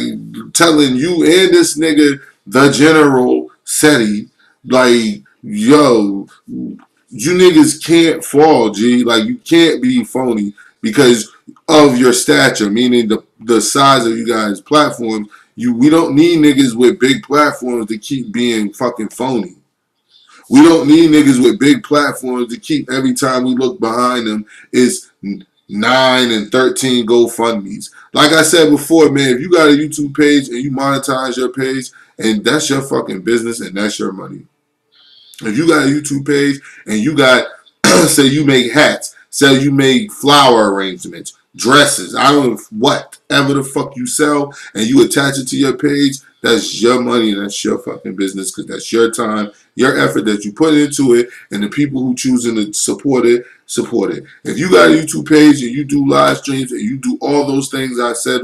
telling you and this nigga, the General Seti, like, yo, you niggas can't fall, G. Like you can't be phony because of your stature, meaning the size of you guys' platforms. We don't need niggas with big platforms to keep being fucking phony. We don't need niggas with big platforms to keep every time we look behind them is 9 and 13 GoFundMes. Like I said before, man, if you got a YouTube page and you monetize your page, and that's your fucking business and that's your money. If you got a YouTube page and you got, say you make hats, say you make flower arrangements, dresses, I don't know whatever the fuck you sell, and you attach it to your page, that's your money and that's your fucking business because that's your time, your effort that you put into it, and the people who choosing to support it, support it. If you got a YouTube page and you do live streams and you do all those things I said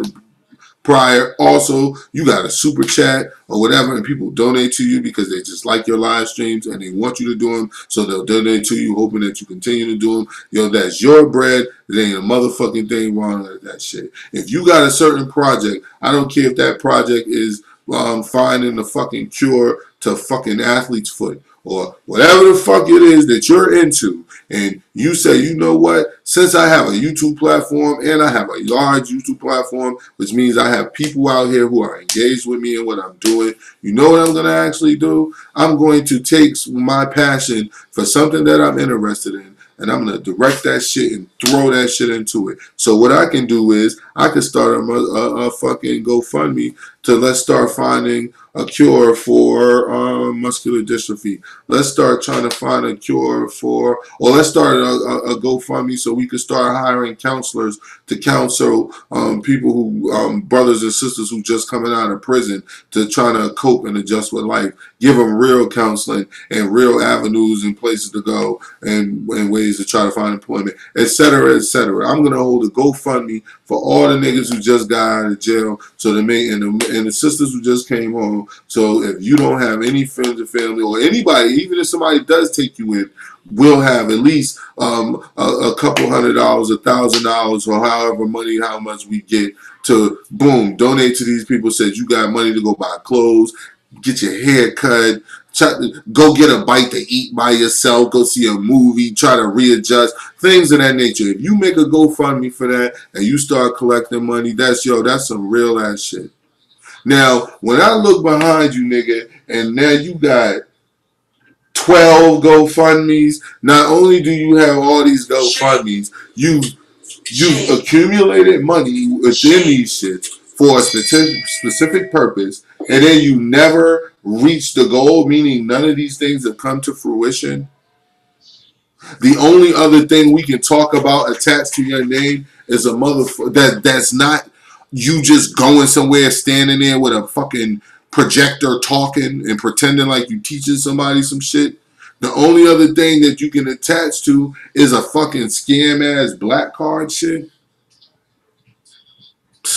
prior, also you got a super chat or whatever and people donate to you because they just like your live streams and they want you to do them, so they'll donate to you hoping that you continue to do them. Yo, that's your bread. There ain't a motherfucking thing wrong with that shit. If you got a certain project, I don't care if that project is finding the fucking cure to fucking athlete's foot or whatever the fuck it is that you're into, and you say, you know what, since I have a YouTube platform and I have a large YouTube platform, which means I have people out here who are engaged with me in what I'm doing, you know what I'm going to actually do? I'm going to take my passion for something that I'm interested in, and I'm going to direct that shit and throw that shit into it. So what I can do is I can start a fucking GoFundMe to let's start finding a cure for muscular dystrophy. Let's start trying to find a cure for, or let's start a GoFundMe so we can start hiring counselors to counsel people who, brothers and sisters who just coming out of prison to try to cope and adjust with life. Give them real counseling and real avenues and places to go and ways to try to find employment, etc., etc. I'm going to hold a GoFundMe for all the niggas who just got out of jail, so the and the sisters who just came home. So if you don't have any friends or family or anybody, even if somebody does take you in, we'll have at least a couple $100, $1,000, or how much we get to boom donate to these people. Said you got money to go buy clothes, get your hair cut, go get a bite to eat by yourself, go see a movie, try to readjust, things of that nature. If you make a GoFundMe for that and you start collecting money, that's some real ass shit. Now, when I look behind you, nigga, and now you got 12 GoFundMes, not only do you have all these GoFundMes, you've accumulated money within these shits for a specific purpose, and then you never reach the goal, meaning none of these things have come to fruition. The only other thing we can talk about attached to your name is a motherfucker that's not you just going somewhere, standing there with a fucking projector talking and pretending like you teaching somebody some shit. The only other thing that you can attach to is a fucking scam ass black card shit.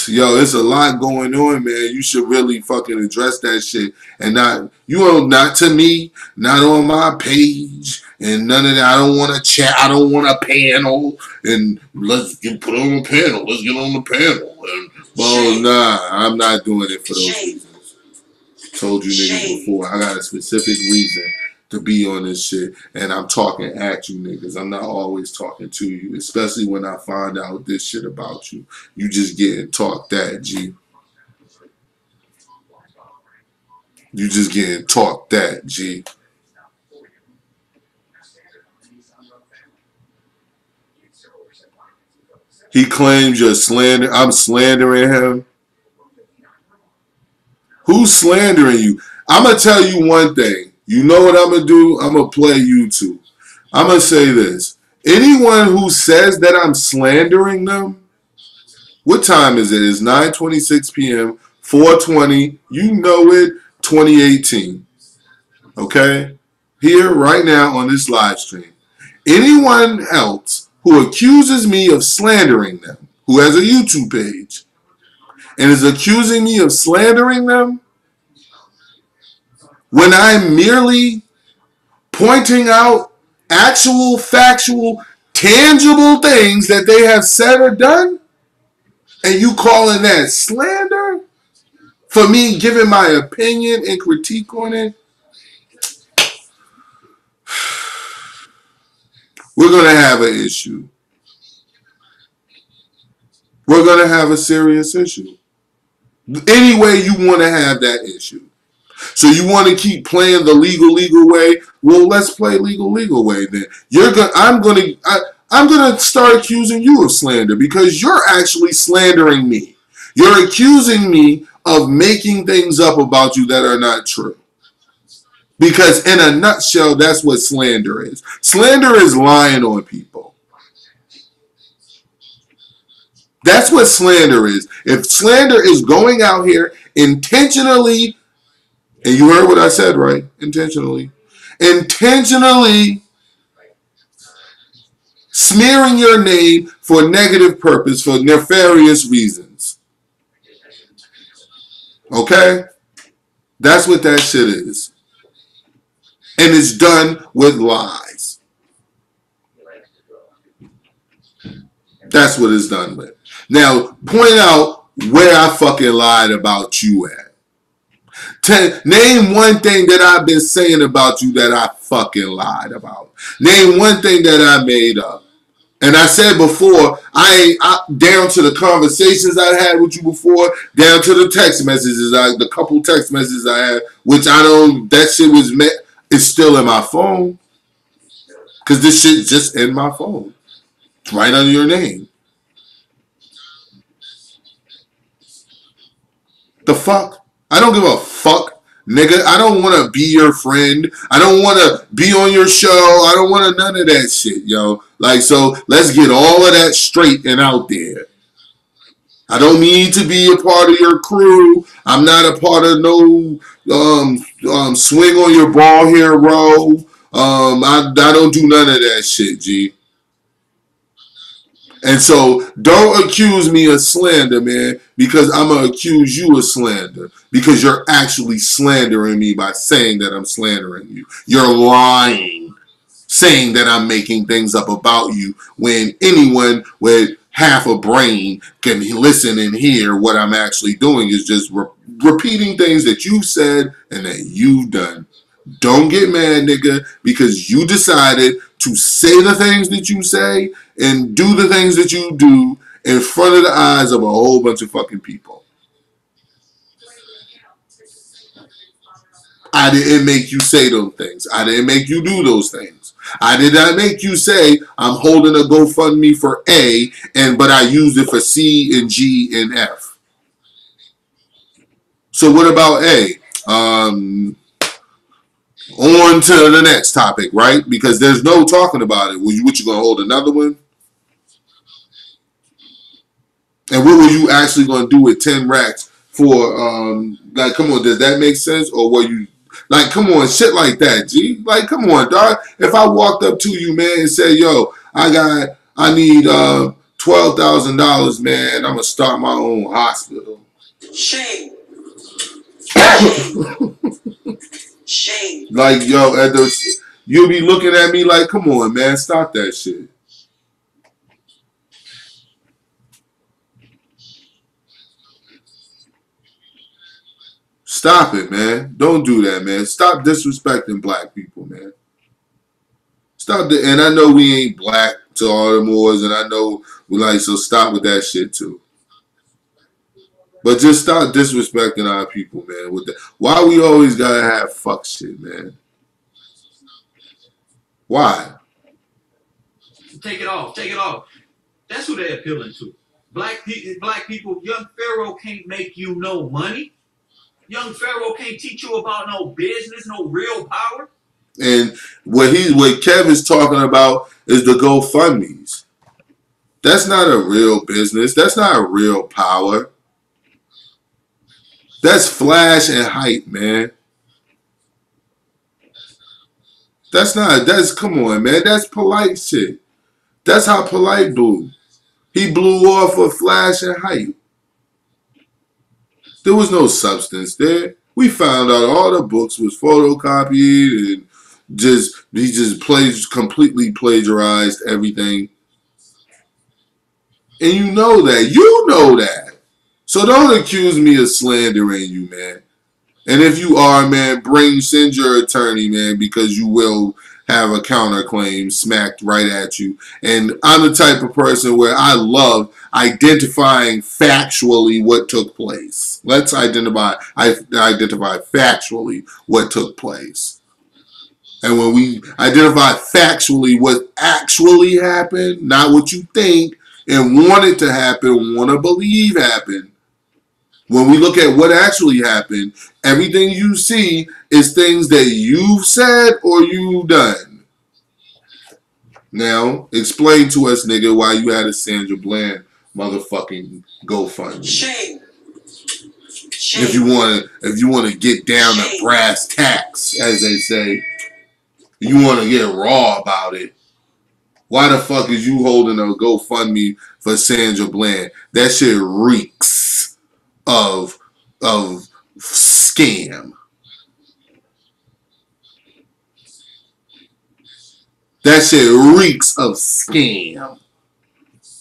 Yo, it's a lot going on, man. You should really fucking address that shit. And not, you know, not to me, not on my page, and none of that. I don't want to chat. I don't want a panel. And let's put on a panel. Let's get on the panel. And, well, nah, I'm not doing it for those reasons. Told you niggas before. I got a specific reason to be on this shit, and I'm talking at you niggas. I'm not always talking to you, especially when I find out this shit about you. You just getting talked at, G. You just getting talked at, G. He claims you're slander. I'm slandering him. Who's slandering you? I'm gonna tell you one thing. You know what I'm gonna do? I'm gonna play YouTube. I'm gonna say this. Anyone who says that I'm slandering them, what time is it? It's 9:26 p.m. 4:20. You know it. 2018. Okay? Here, right now, on this live stream. Anyone else who accuses me of slandering them, who has a YouTube page, and is accusing me of slandering them, when I'm merely pointing out actual, factual, tangible things that they have said or done, and you calling that slander for me giving my opinion and critique on it, we're going to have an issue. We're going to have a serious issue. Any way you want to have that issue. So you want to keep playing the legal way? Well, let's play legal way then. I'm gonna start accusing you of slander because you're actually slandering me. You're accusing me of making things up about you that are not true. Because in a nutshell, that's what slander is. Slander is lying on people. That's what slander is. If slander is going out here intentionally, and you heard what I said, right? Intentionally smearing your name for negative purpose, for nefarious reasons. Okay? That's what that shit is. And it's done with lies. That's what it's done with. Now, point out where I fucking lied about you at. Name one thing that I've been saying about you that I fucking lied about. Name one thing that I made up. And I said before, down to the conversations I had with you before, down to the text messages, the couple text messages I had, which that shit was it's still in my phone. Because this shit's just in my phone. It's right under your name. The fuck? I don't give a fuck, nigga. I don't want to be your friend. I don't want to be on your show. I don't want none of that shit, yo. Like, so let's get all of that straight and out there. I don't need to be a part of your crew. I'm not a part of no swing on your ball here, bro. I don't do none of that shit, G. And so don't accuse me of slander, man, because I'm going to accuse you of slander because you're actually slandering me by saying that I'm slandering you. You're lying, saying that I'm making things up about you when anyone with half a brain can listen and hear what I'm actually doing is just repeating things that you've said and that you've done. Don't get mad, nigga, because you decided to say the things that you say and do the things that you do in front of the eyes of a whole bunch of fucking people. I didn't make you say those things. I didn't make you do those things. I did not make you say I'm holding a GoFundMe for A, but I used it for C and G and F. So what about A? On to the next topic, right? Because there's no talking about it. What you gonna hold another one? And what were you actually gonna do with 10 racks for? Like, come on, does that make sense? Or were you like, come on, shit like that, G? Like, come on, dog. If I walked up to you, man, and said, "Yo, I need $12,000, man, I'm gonna start my own hospital. Shame. Shame. Like, yo, you'll be looking at me like, come on, man, stop that shit. Stop it, man. Don't do that, man. Stop disrespecting black people, man. And I know we ain't black to all the Moors, and I know we like, so stop with that shit too. But just stop disrespecting our people, man. With that, why we always gotta have fuck shit, man? Why? Take it off. Take it off. That's who they're appealing to. Black people. Young Pharaoh can't make you no money. Young Pharaoh can't teach you about no business, no real power. And what Kevin's talking about is the GoFundMe's. That's not a real business. That's not a real power. That's flash and hype, man. Come on, man. That's polite shit. That's how polite blew. He blew off of flash and hype. There was no substance there. We found out all the books was photocopied and he just completely plagiarized everything. And you know that. You know that. So don't accuse me of slandering you, man. And if you are, man, send your attorney, man, because you will have a counterclaim smacked right at you. And I'm the type of person where I love identifying factually what took place. Let's identify factually what took place. And when we identify factually what actually happened, not what you think and want it to happen, want to believe happened. When we look at what actually happened, everything you see is things that you've said or you've done. Now, explain to us, nigga, why you had a Sandra Bland motherfucking GoFundMe. Shame. Shame. If you want to get down to brass tacks, as they say, you want to get raw about it. Why the fuck is you holding a GoFundMe for Sandra Bland? That shit reeks of scam. That shit reeks of scam.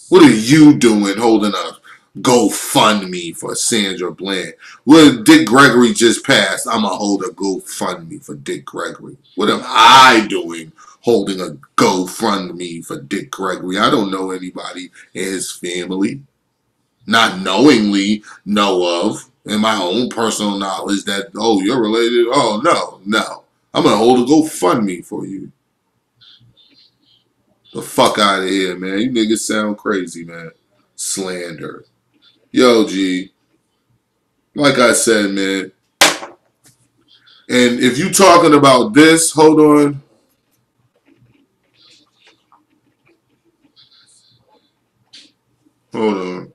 What are you doing holding a GoFundMe for Sandra Bland? Well, Dick Gregory just passed. I'm going to hold a GoFundMe for Dick Gregory. What am I doing holding a GoFundMe for Dick Gregory? I don't know anybody in his family. Not knowingly know of, in my own personal knowledge, that, oh, you're related. Oh, no. I'm going to hold a GoFundMe for you. The fuck out of here, man. You niggas sound crazy, man. Slander. Yo, G. Like I said, man. And if you talking about this, hold on. Hold on.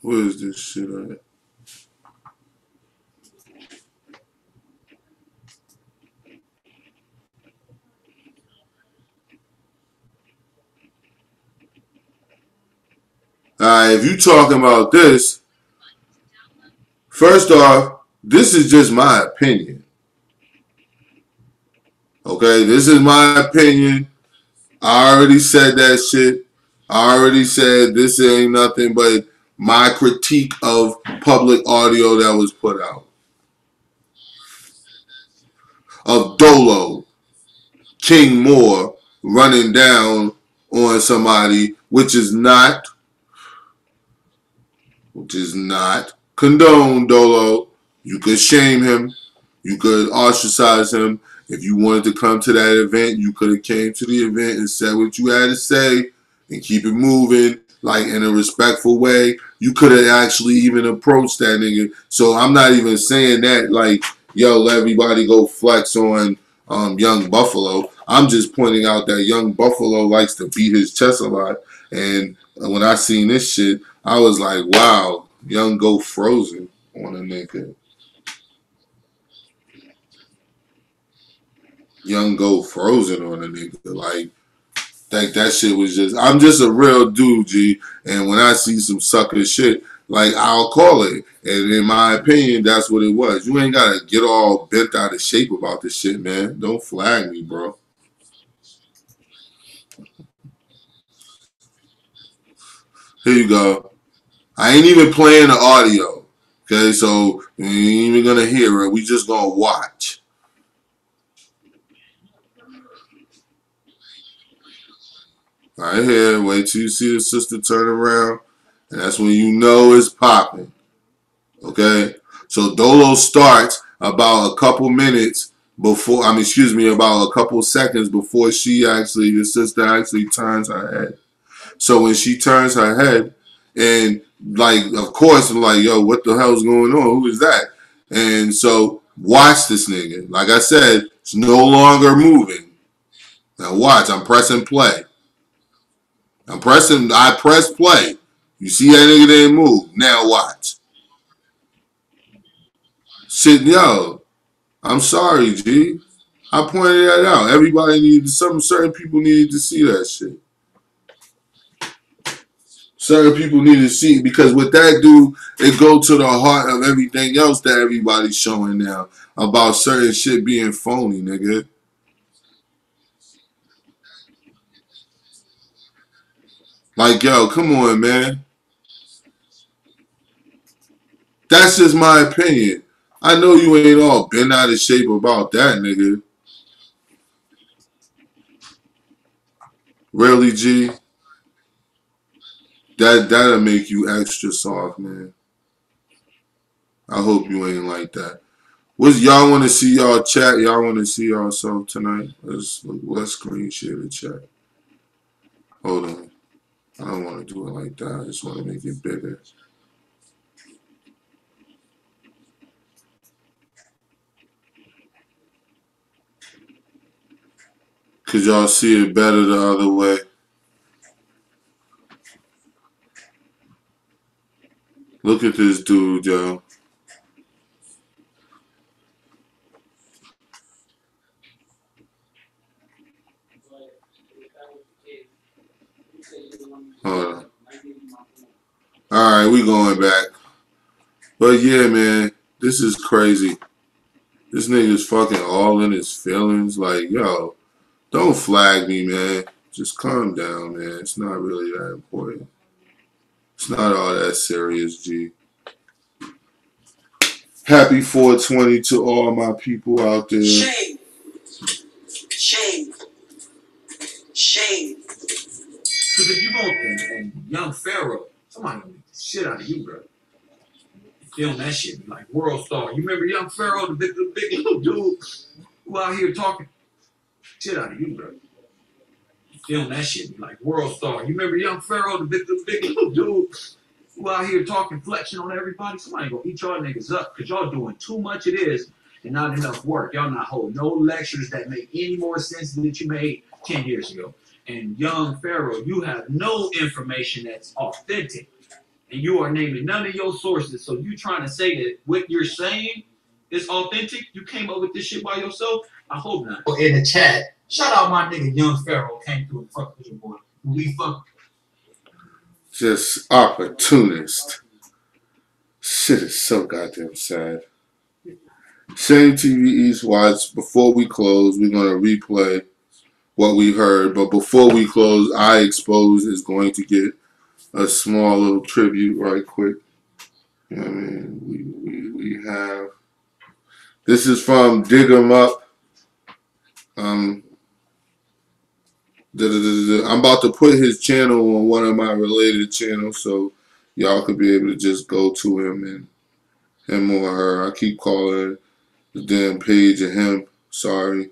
What is this shit on it? Alright, if you talking about this, first off, this is just my opinion. Okay, this is my opinion. I already said that shit. I already said this ain't nothing but my critique of public audio that was put out. Of Dolo, King Moore, running down on somebody, which is not condoned, Dolo. You could shame him. You could ostracize him. If you wanted to come to that event, you could have came to the event and said what you had to say and keep it moving, like in a respectful way. You could have actually even approached that nigga. So I'm not even saying that like, yo, let everybody go flex on Young Buffalo. I'm just pointing out that Young Buffalo likes to beat his chest a lot. And when I seen this shit, I was like, wow, Young go frozen on a nigga. Young Gold frozen on a nigga. Like that shit was just. I'm just a real dude, G. And when I see some sucker shit, like I'll call it. And in my opinion, that's what it was. You ain't gotta get all bent out of shape about this shit, man. Don't flag me, bro. Here you go. I ain't even playing the audio. Okay, so you ain't even gonna hear it. We just gonna watch. Right here. Wait till you see the sister turn around, and that's when you know it's popping. Okay, so Dolo starts about a couple minutes before. I mean, excuse me, about a couple seconds before the sister actually turns her head. So when she turns her head, and like, of course, I'm like, yo, what the hell's going on? Who is that? And so watch this nigga. Like I said, it's no longer moving. Now watch. I'm pressing play. I press play. You see that nigga didn't move. Now watch. Shit, yo. I'm sorry, G. I pointed that out. Everybody needed, some certain people needed to see that shit. Certain people need to see it because with that dude, it go to the heart of everything else that everybody's showing now about certain shit being phony, nigga. Like, yo, come on, man. That's just my opinion. I know you ain't all bent out of shape about that, nigga. Really, G? That'll make you extra soft, man. I hope you ain't like that. What y'all want to see y'all chat? Y'all want to see yourself tonight? Let's screen share the chat. Hold on. I don't want to do it like that. I just want to make it bigger. Could y'all see it better the other way? Look at this dude, yo. Hold on. All right, we going back. But yeah, man, this is crazy. This nigga's fucking all in his feelings. Like, yo, don't flag me, man. Just calm down, man. It's not really that important. It's not all that serious, G. Happy 420 to all my people out there. Shame. Shame. Shame. Because if you go and Young Pharaoh, somebody gonna beat the shit out of you, bro. Film that shit like world star. You remember Young Pharaoh, the big little dude who out here talking shit out of you, bro. Film that shit like world star. You remember Young Pharaoh, the big little dude who out here talking flexing on everybody? Somebody gonna eat y'all niggas up because y'all doing too much it is and not enough work. Y'all not holding no lectures that make any more sense than that you made 10 years ago. And Young Pharaoh, you have no information that's authentic. And you are naming none of your sources. So you trying to say that what you're saying is authentic? You came up with this shit by yourself? I hope not. In the chat, shout out my nigga Young Pharaoh came through and fucked with your boy. We fuck. Just opportunist. Shit is so goddamn sad. Shame TV East Watch. Before we close, we're gonna replay what we heard. But before we close, I Expose is going to get a small little tribute right quick. You know what I mean? We have. This is from Dig 'em Up. Um, I'm about to put his channel on one of my related channels, so y'all could be able to just go to him and him or her. I keep calling the damn page of him. Sorry.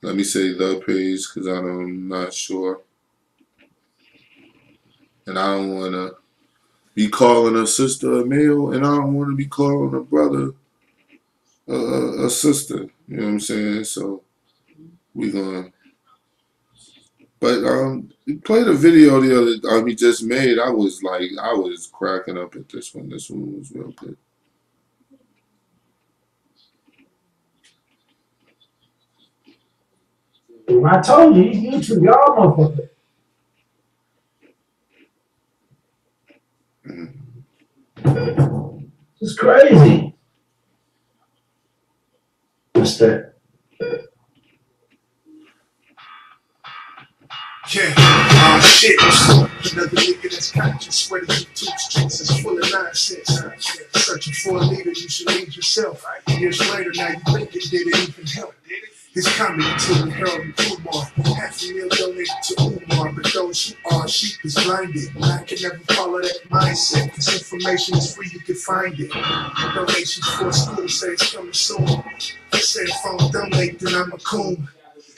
Let me say the page because I'm not sure. And I don't want to be calling a sister a male, and I don't want to be calling a brother a sister. You know what I'm saying? So we gonna. But he played a video the other he just made. I was cracking up at this one. This one was real good. I told you, these YouTube, y'all motherfuckers. It's crazy. What's that? Yeah, shit. Another nigga that's conscious, swear the YouTube streets is full of nonsense. Searching for a leader, you should lead yourself. Years later, now you think it did it even help. It's coming to the Harold and Kumar. $500,000 donated to Umar, but those who are sheep is blinded. I can never follow that mindset. This information is free, you can find it. Donations for school say it's coming soon. Say if I don't donate, then I'm a coon.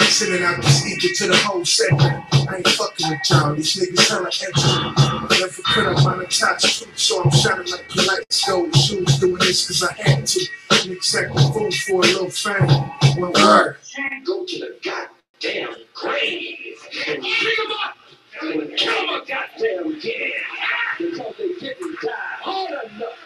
Sending out this ether to the whole segment. I ain't fucking with y'all, these niggas hella extra. Never could have monetized truth, so I'm shining like polite gold shoes. Doing this cause I had to. Niggas acting fool for a little fame. One word. Go to the goddamn grave and pick them up and kill them a goddamn kid because they didn't die hard enough.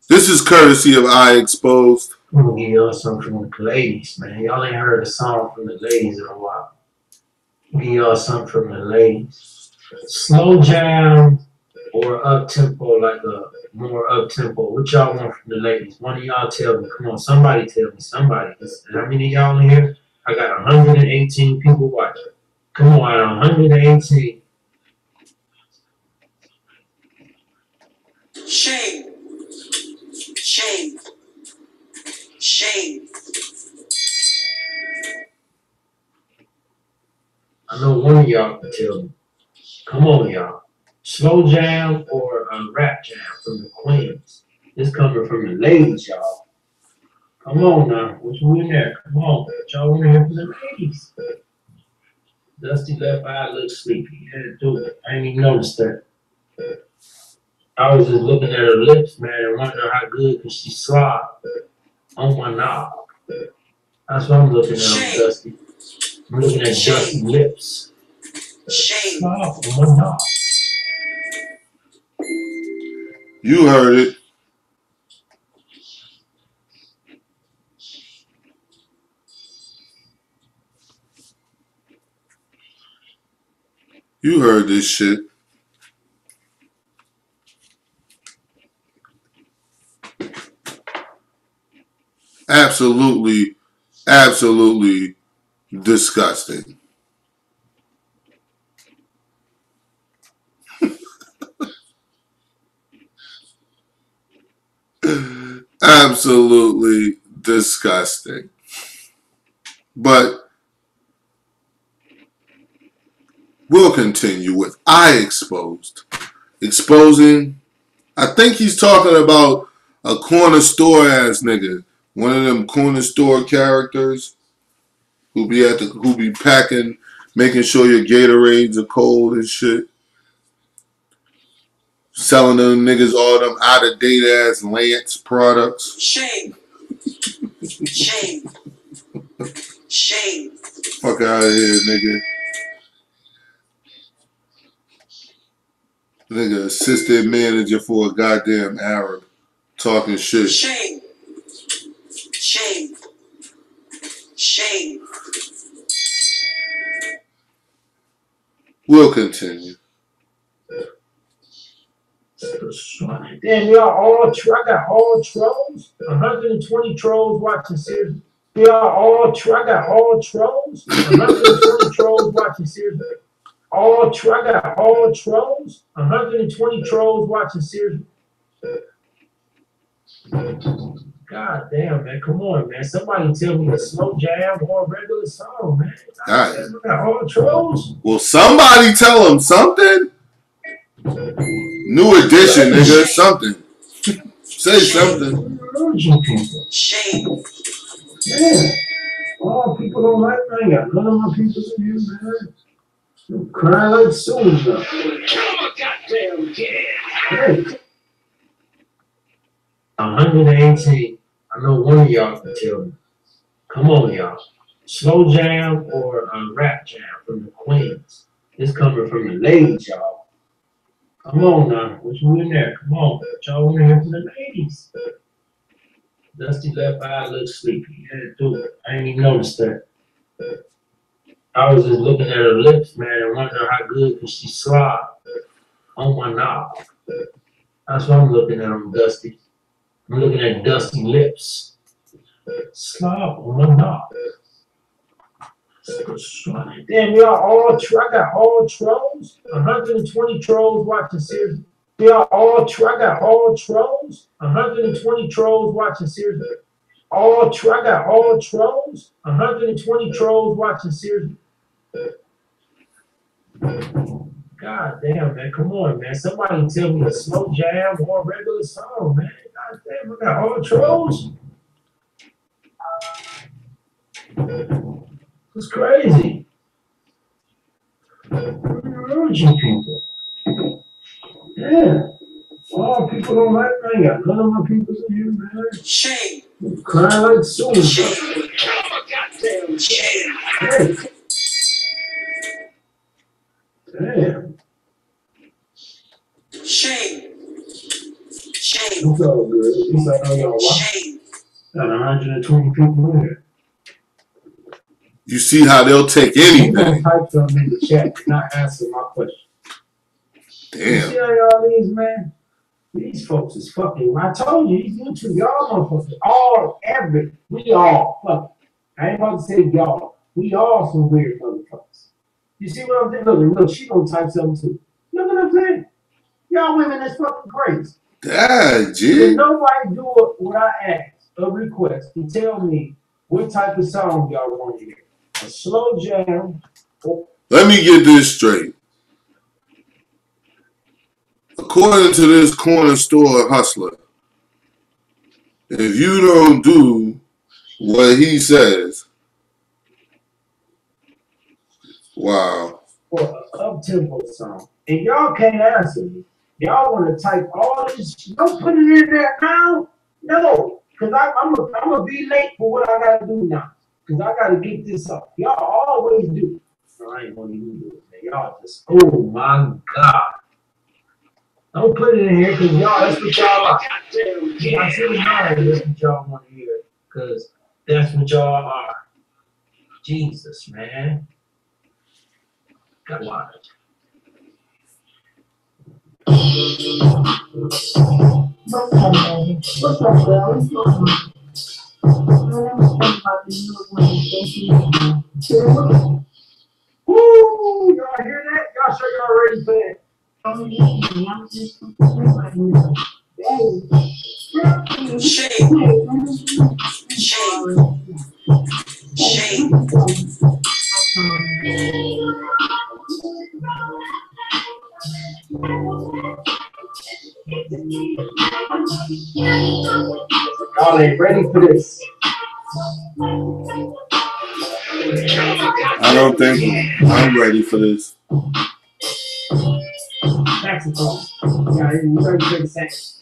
This is courtesy of I Exposed. I'm gonna give y'all something from the ladies, man. Y'all ain't heard a song from the ladies in a while. Give y'all something from the ladies. Slow jam or up tempo, like a more up tempo. What y'all want from the ladies? One of y'all tell me. Come on, somebody tell me. Somebody. How many of y'all in here? I got 118 people watching. Come on, 118. Shame. Shame. Shame. I know one of y'all can tell me. Come on, y'all. Slow jam or a rap jam from the Queens. This coming from the ladies, y'all. Come on now. What you in there? Come on. What y'all want to hear from the ladies? Dusty left eye looks sleepy. Yeah, do it. I ain't even noticed that. I was just looking at her lips, man, and wondering how good could she slob on my knob. That's what I'm looking at on Dusty. I'm looking at Dusty lips. Shame. Slob on my knob. You heard it. You heard this shit. Absolutely, absolutely disgusting. Absolutely disgusting. But we'll continue with I Exposed. Exposing, I think he's talking about a corner store ass nigga. One of them corner store characters who be packing, making sure your Gatorades are cold and shit. Selling them niggas all them out of date ass Lance products. Shame. Shame. Shame. Fuck out of here, nigga. Nigga, assistant manager for a goddamn Arab. Talking shit. Shame. Shame. Shame. We'll continue. Damn, y'all all, I got all trolls. 120 trolls watching series. Y'all all, I got all trolls. 120 trolls watching series. I got all trolls. 120 trolls watching series. God damn, man. Come on, man. Somebody tell me a slow jam or a regular song, man. I got all trolls. Well, somebody tell him something. New edition, nigga. Something. Say something. Shame. Yeah. Oh, people don't like me. I got none of my people in here, man. I'm crying like Susan. Kill a goddamn kid. Hey. 118. I know one of y'all can tell me. Come on, y'all. Slow jam or a rap jam from the Queens. This coming from the ladies, y'all. Come on now. What you in there? Come on. What y'all want to hear from the ladies? Dusty left eye looks sleepy. Yeah, dude. I ain't even noticed that. I was just looking at her lips, man, and wondering how good could she slob on my knob. That's what I'm looking at them, Dusty. I'm looking at Dusty lips. Slob on my knob. Damn, y'all all, I got all trolls. 120 trolls watching series. Y'all all, I got all trolls. 120 trolls watching series. I got all trolls. 120 trolls watching series. God damn, man. Come on, man. Somebody tell me a slow jam or a regular song, man. God damn, we got all trolls. It's crazy. Urging people. Yeah. Oh, people don't like me. I got none of my people's in here, man. Shame. Crying like soon. Shame. Goddamn shame. Hey. Damn. Shame. Shame. It's all good. It's all y'all watch. Shame. Got 120 people in here. You see how they'll take You gonna anything. type something in the chat and not answer my question. You see Damn. how y'all these, man? These folks is fucking. I told you, these YouTube, y'all motherfuckers, we all fucking. I ain't about to say y'all. We all some weird motherfuckers. You see what I'm saying? Look, she gonna type something too. Look what I'm saying? Y'all women is fucking crazy. Dad, If G. nobody do what I ask, a request, to tell me what type of song y'all want to hear. A slow jam. Let me get this straight. According to this corner store hustler, if you don't do what he says, wow. For an up-tempo song. And y'all can't answer me. Y'all want to type all this. Don't put it in there now. No. Because I'm going to be late for what I got to do now. Because I got to get this up. Y'all always do. No, I ain't going to even do it, man. Y'all just, oh my God. Don't put it in here because y'all, that's what y'all are. I should have known that's what y'all want to hear. Because that's what y'all are. Jesus, man. Got water. What's up, baby? What's up, girl? What's going on? Woo! Y'all hear that? Y'all sure y'all ready for that? Shame. Y'all ain't ready for this. I don't think I'm ready for this. Saxophone. Yeah, you heard me say sax.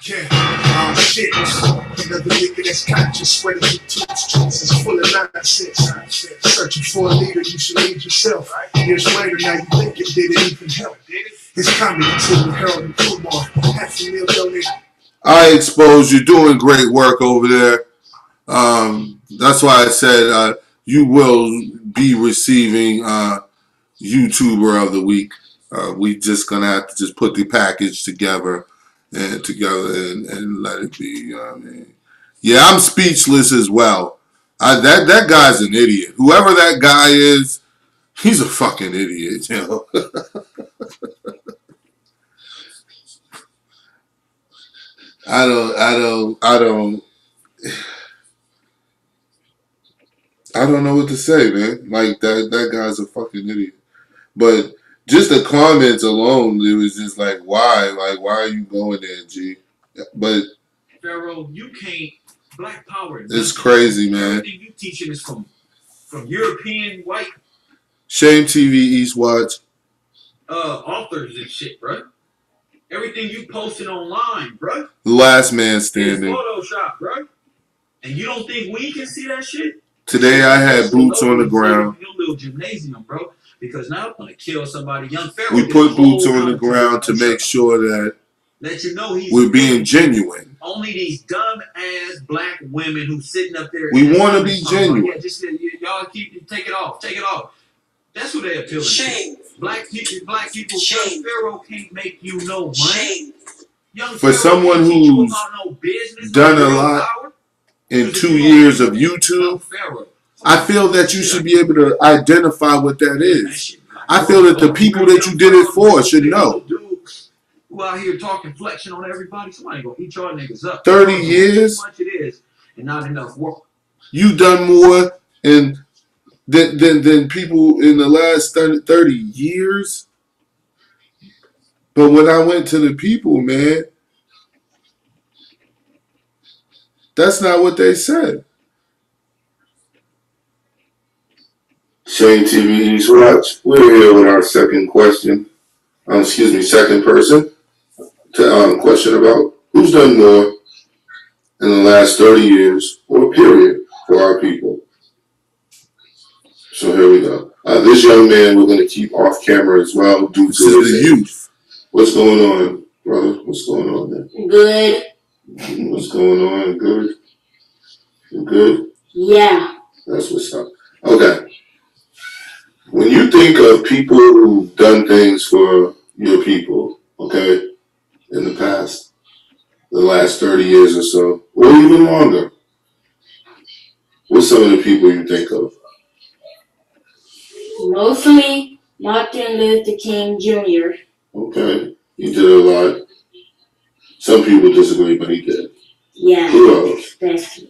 Yeah, shit. Another nigga that's conscious, sweating the streets is full of nonsense. Searching for a leader, you should lead yourself. Years later, now you think it did it even help. It's coming to the Harold and Kumar. Half a meal donated. I expose you're doing great work over there. That's why I said you will be receiving YouTuber of the Week. We just gonna have to just put the package together and let it be. You know what I mean? Yeah, I'm speechless as well. That guy's an idiot. Whoever that guy is, he's a fucking idiot. You know. I don't know what to say, man. Like that guy's a fucking idiot. But Just the comments alone, it was just like, why? Like, why are you going there, G? But Pharaoh, you can't black power. It's crazy, man. Everything you teaching is from European white Shame TV East Watch. Authors and shit, bro. Everything you posting online, bro. Last man standing. It's Photoshop, bro. And you don't think we can see that shit? Today I had boots on the ground. Your little gymnasium, bro. Because now I'm gonna kill somebody. Young Pharaoh. We put boots on the ground to make sure that let you know we're being genuine. Only these dumb ass black women who sitting up there. We want to be genuine. Yeah, just y'all take it off. That's who they appealing to. Black people. Young Pharaoh can't make you no money. Shame. For someone who's done a lot in 2 years of YouTube, I feel that you should be able to identify what that is. I feel that the people that you did it for should know. Who out here talking flexion on everybody? Somebody gonna eat y'all niggas up. 30 years. How much it is, and not enough work. You done more than people in the last 30 years. But when I went to the people, man, that's not what they said. Shane TV East Watch. We're here with our second question. Second person to question about who's done more in the last 30 years or period for our people. So here we go. This young man we're going to keep off camera as well due to the youth. What's going on, brother? What's going on there? Good. What's going on? Good? You good? Yeah. That's what's up. Okay. When you think of people who've done things for your people, okay, in the past, the last 30 years or so, or even longer, what's some of the people you think of? Mostly Martin Luther King Jr. Okay. He did a lot. Some people disagree, but he did. Yeah. Who else? Definitely.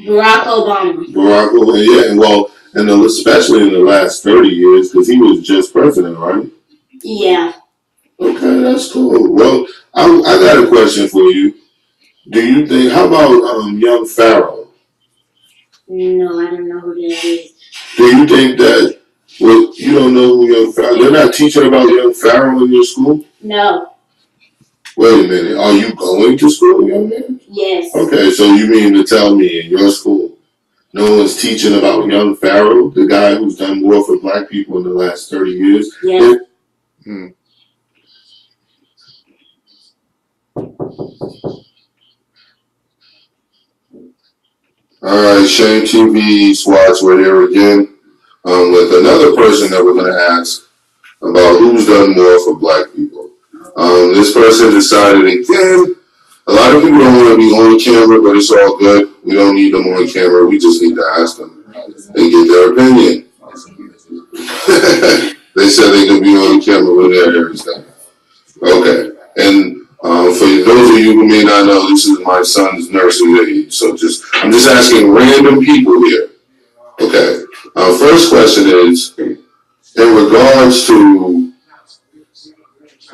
Barack Obama. Barack Obama, yeah. Well, and especially in the last 30 years, because he was just president, right? Yeah. Okay, that's cool. Well, I got a question for you. Do you think, how about young Pharaoh? No, I don't know who that is. Do you think that, well, you don't know who young Pharaoh, they're not teaching about young Pharaoh in your school? No. Wait a minute, are you going to school, young man? Yes. Okay, so you mean to tell me in your school, no one's teaching about young Pharaoh, the guy who's done more for black people in the last 30 years? Yes. Alright, Shane TV Swats, we're here again with another person that we're going to ask about who's done more for black people. This person decided again, a lot of people don't want to be on camera, but it's all good. We don't need them on camera, we just need to ask them and get their opinion. They said they can be on camera with their hair and stuff. Okay, and for those of you who may not know, this is my son's nursery aide, so I'm just asking random people here. Okay, first question is, in regards to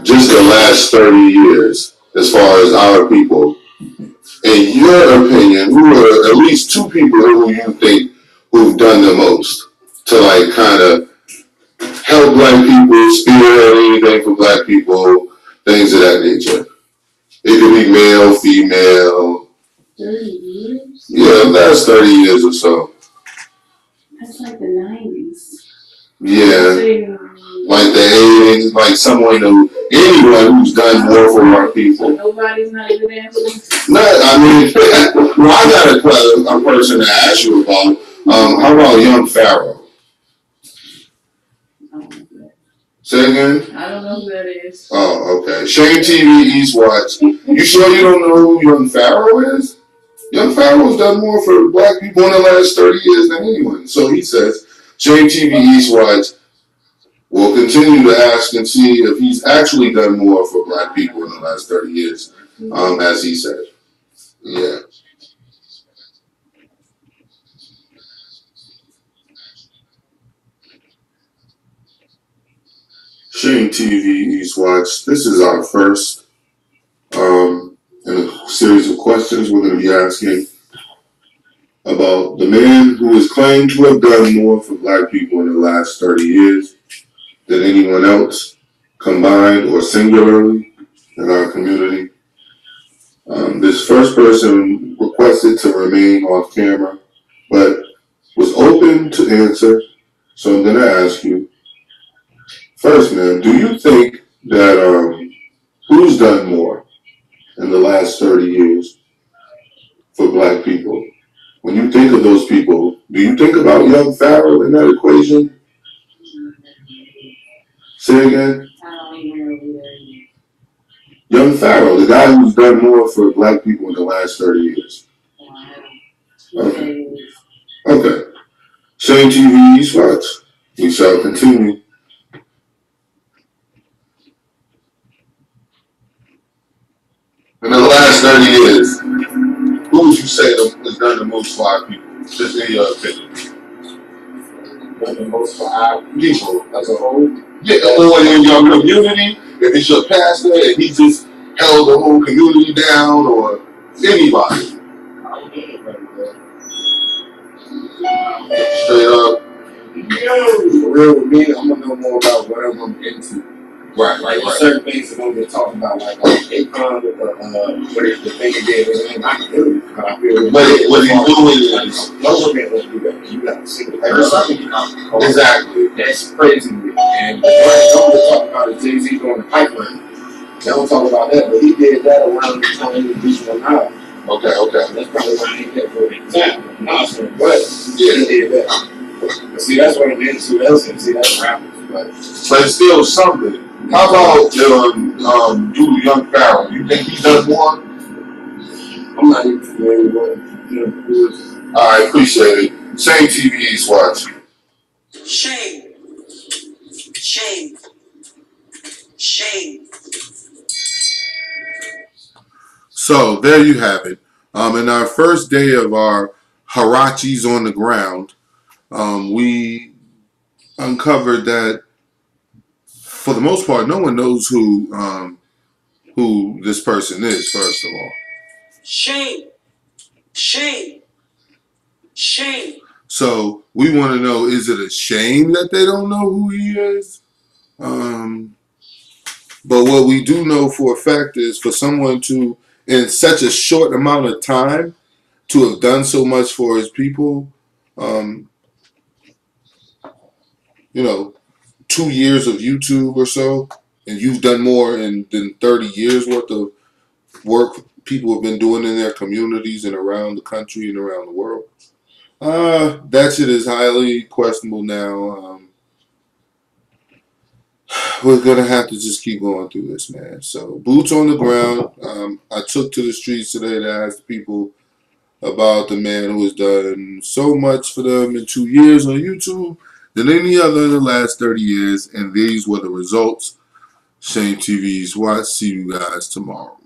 just the last 30 years, as far as our people, in your opinion, who are at least two people who you think who've done the most to like kind of help black people, spearhead anything for black people, things of that nature? It could be male, female. 30 years? Yeah, last 30 years or so. That's like the 90s. Yeah. Like the 80s, like anyone who's done more for our people. So nobody's not a good answer? No, I mean, well, I got a person to ask you about. How about young Pharaoh? Say again? I don't know who that is. Oh, okay. Shane TV East Watch. You sure you don't know who young Pharaoh is? Young Pharaoh's done more for black people in the last 30 years than anyone. So he says, Shane TV East Watch will continue to ask and see if he's actually done more for black people in the last 30 years, as he said. Yeah. Shane TV East Watch. This is our first in a series of questions we're going to be asking about the man who is claimed to have done more for black people in the last 30 years than anyone else, combined or singularly, in our community. This first person requested to remain off camera, but was open to answer. So I'm going to ask you, first, man, do you think that who's done more in the last 30 years for black people? When you think of those people, do you think about Young Farrell in that equation? Say again? I don't even know who that is. Young Farrell, the guy who's done more for black people in the last 30 years. Okay. Okay. Shane TV East Watch. We shall continue. In the last 30 years, who would you say has done the most for our people? Just in your opinion. Done the most for our people as a whole. Yeah, or in your community, if it's your pastor and he just held the whole community down, or anybody. Straight up. For real with me, I'm gonna know more about whatever I'm into. Right. Certain things that I'm gonna talk about, like Akon with the thing he did, and I can do it. But I feel what he's doing is no one that will do that. You gotta see it. Exactly. That's crazy. And what don't talk about is Jay-Z doing the pipeline. They don't talk about that, but he did that around the time he was reaching now. Okay. That's probably why he did for the example. But he did that. See, that's what I'm into. That's rappers. But it's still something. How about dude Young Farrell? You think he done more? I'm not even familiar with who is. I appreciate it. Same TV East Watch. Shame. So there you have it. In our first day of our Harachis on the ground, we uncovered that for the most part, no one knows who this person is. First of all, Shame. So we want to know: is it a shame that they don't know who he is? But what we do know for a fact is for someone to, in such a short amount of time, to have done so much for his people, 2 years of YouTube or so, and you've done more than 30 years worth of work people have been doing in their communities and around the country and around the world. That shit is highly questionable now. We're going to have to just keep going through this, man. So, boots on the ground. I took to the streets today to ask people about the man who has done so much for them in 2 years on YouTube than any other in the last 30 years. And these were the results. Shane TV's Watch. See you guys tomorrow.